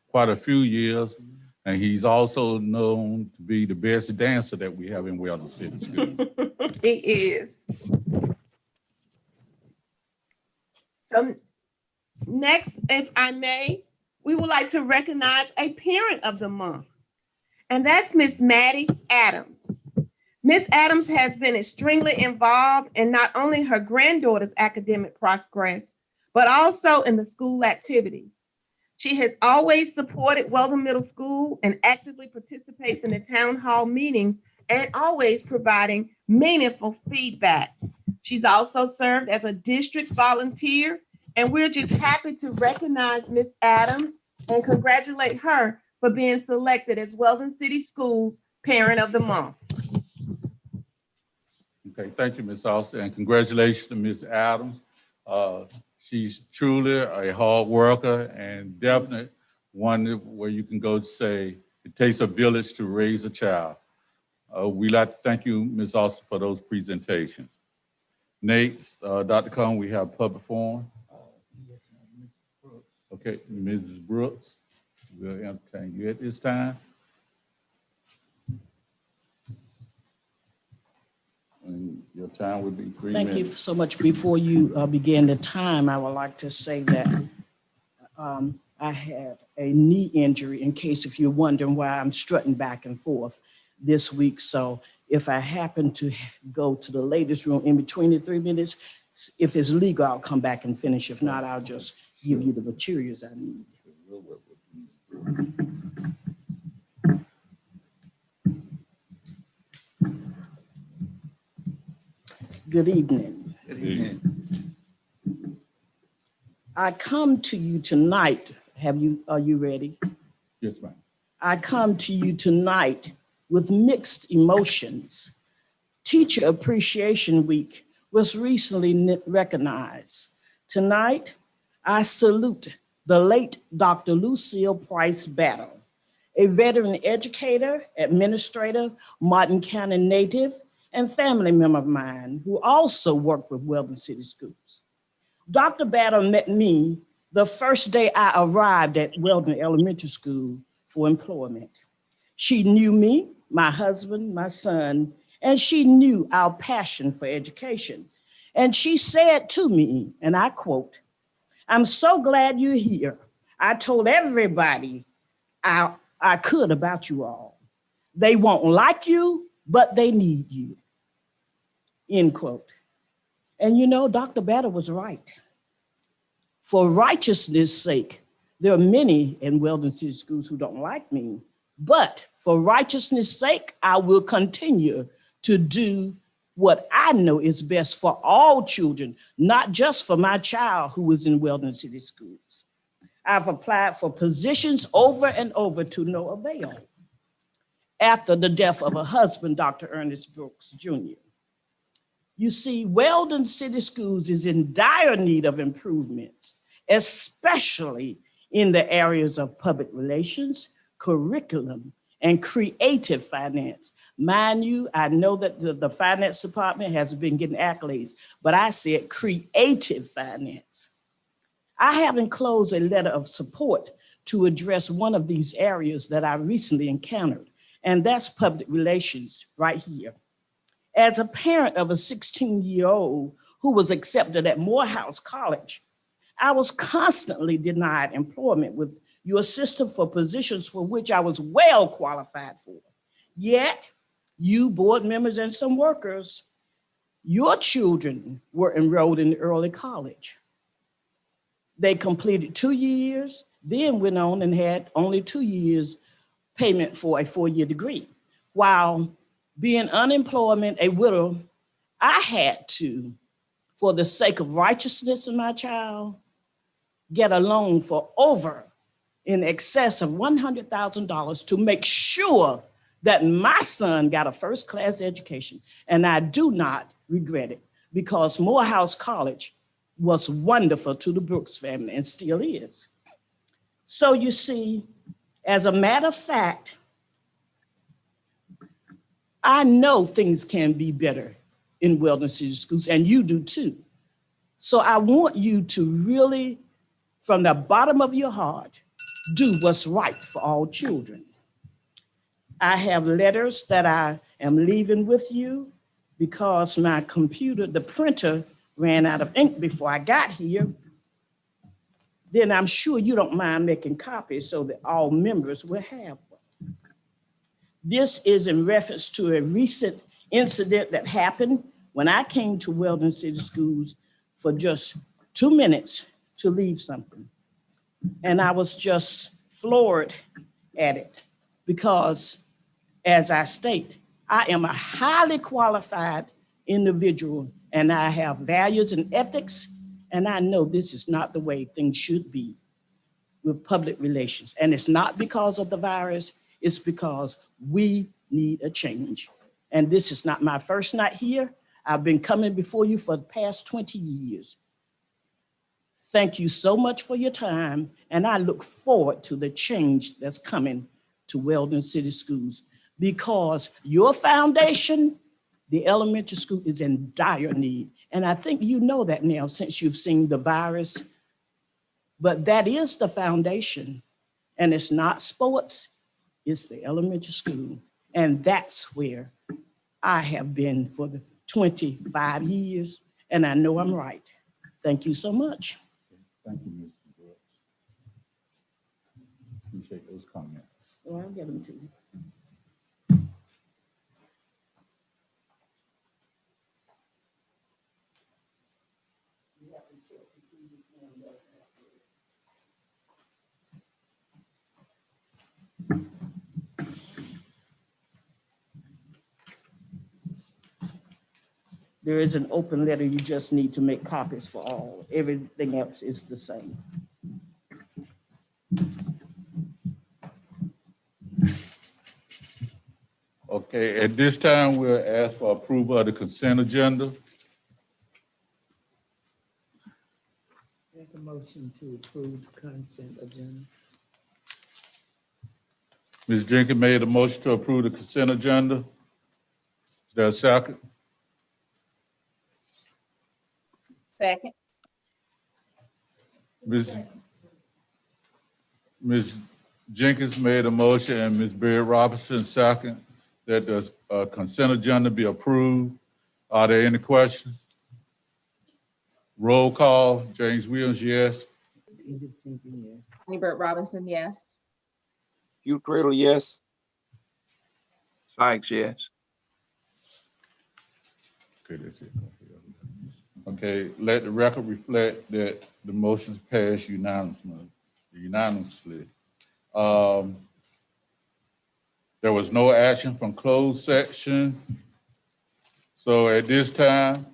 quite a few years, and he's also known to be the best dancer that we have in Weldon City Schools. He is. So next, if I may, we would like to recognize a Parent of the Month, and that's Miss Maddie Adams. Miss Adams has been extremely involved in not only her granddaughter's academic progress, but also in the school activities. She has always supported Weldon Middle School and actively participates in the town hall meetings and always providing meaningful feedback. She's also served as a district volunteer, and we're just happy to recognize Miss Adams and congratulate her for being selected as Weldon City Schools Parent of the Month. Okay, thank you, Ms. Austin, and congratulations to Ms. Adams. She's truly a hard worker and definitely one where you can go say it takes a village to raise a child. We'd like to thank you, Ms. Austin, for those presentations. Next, Dr. Cohn, we have public forum. Okay, Mrs. Brooks, we'll entertain you at this time. And your time would be 3 minutes. Thank you so much. Before you begin the time, I would like to say that I had a knee injury, in case if you're wondering why I'm strutting back and forth this week. So if I happen to go to the ladies' room in between the 3 minutes, if it's legal, I'll come back and finish. If not, I'll just give you the materials I need. Good evening. Good evening. I come to you tonight. Are you ready? Yes, ma'am. I come to you tonight with mixed emotions. Teacher Appreciation Week was recently recognized. Tonight, I salute the late Dr. Lucille Price Battle, a veteran educator, administrator, Martin County native, and family member of mine who also worked with Weldon City Schools. Dr. Battle met me the first day I arrived at Weldon Elementary School for employment. She knew me, my husband, my son, and she knew our passion for education. And she said to me, and I quote, "I'm so glad you're here. I told everybody I could about you all. They won't like you, but they need you," end quote. And you know, Dr. Battle was right. For righteousness' sake, there are many in Weldon City Schools who don't like me, but for righteousness' sake, I will continue to do what I know is best for all children, not just for my child who was in Weldon City Schools. I've applied for positions over and over to no avail. After the death of a husband, Dr. Ernest Brooks Jr. You see, Weldon City Schools is in dire need of improvements, especially in the areas of public relations, curriculum, and creative finance. Mind you, I know that the finance department has been getting accolades, but I said creative finance. I have enclosed a letter of support to address one of these areas that I recently encountered, and that's public relations right here. As a parent of a 16-year-old who was accepted at Morehouse College, I was constantly denied employment with your system for positions for which I was well qualified for. Yet, you board members and some workers, your children were enrolled in early college. They completed 2 years, then went on and had only 2 years payment for a 4-year degree. While being unemployment, a widow, I had to, for the sake of righteousness of my child, get a loan for over in excess of $100,000 to make sure that my son got a first-class education. And I do not regret it because Morehouse College was wonderful to the Brooks family and still is. So you see, as a matter of fact, I know things can be better in Weldon City Schools, and you do too. So I want you to really, from the bottom of your heart, do what's right for all children. I have letters that I am leaving with you because my computer, the printer, ran out of ink before I got here. Then I'm sure you don't mind making copies so that all members will have one. This is in reference to a recent incident that happened when I came to Weldon City Schools for just 2 minutes to leave something. And I was just floored at it because, as I state, I am a highly qualified individual and I have values and ethics, and I know this is not the way things should be with public relations. And it's not because of the virus, it's because we need a change. And this is not my first night here. I've been coming before you for the past 20 years. Thank you so much for your time, and I look forward to the change that's coming to Weldon City Schools because your foundation, the elementary school, is in dire need. And I think you know that now since you've seen the virus, but that is the foundation. And it's not sports, it's the elementary school. And that's where I have been for the 25 years, and I know I'm right. Thank you so much. Thank you, Mr. Brooks. Appreciate those comments. Well, I'll get them to you. There is an open letter. You just need to make copies for all. Everything else is the same. Okay, at this time, we'll ask for approval of the consent agenda. Make a motion to approve the consent agenda. Ms. Jenkins made a motion to approve the consent agenda. Is there a second? Second. Ms. Jenkins made a motion and Ms. Beard Robinson second that the consent agenda be approved. Are there any questions? Roll call, James Williams, yes. Bert Robinson, yes. Hugh Cradle, yes. Sykes, yes. Okay, that's it. Okay, let the record reflect that the motions passed unanimously. There was no action from closed section. So at this time,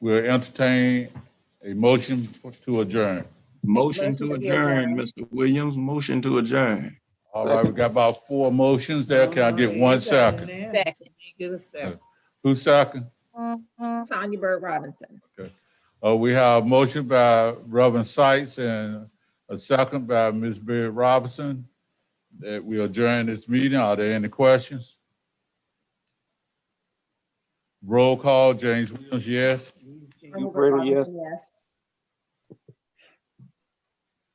we'll entertain a motion to adjourn. Motion to adjourn, Mr. Williams, motion to adjourn. All right, we got about 4 motions there. Can I get 1 second? Second. Get a second. Who's second? Tanya Bird Robinson. Okay. We have a motion by Reverend Sykes and a second by Ms. Beard Robinson that we adjourn this meeting. Are there any questions? Roll call, James Williams, yes. Hugh Cradle, yes.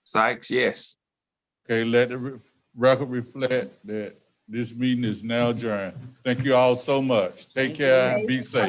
Sykes, yes. Okay, let the record reflect that this meeting is now adjourned. Thank you all so much. Take care and be safe.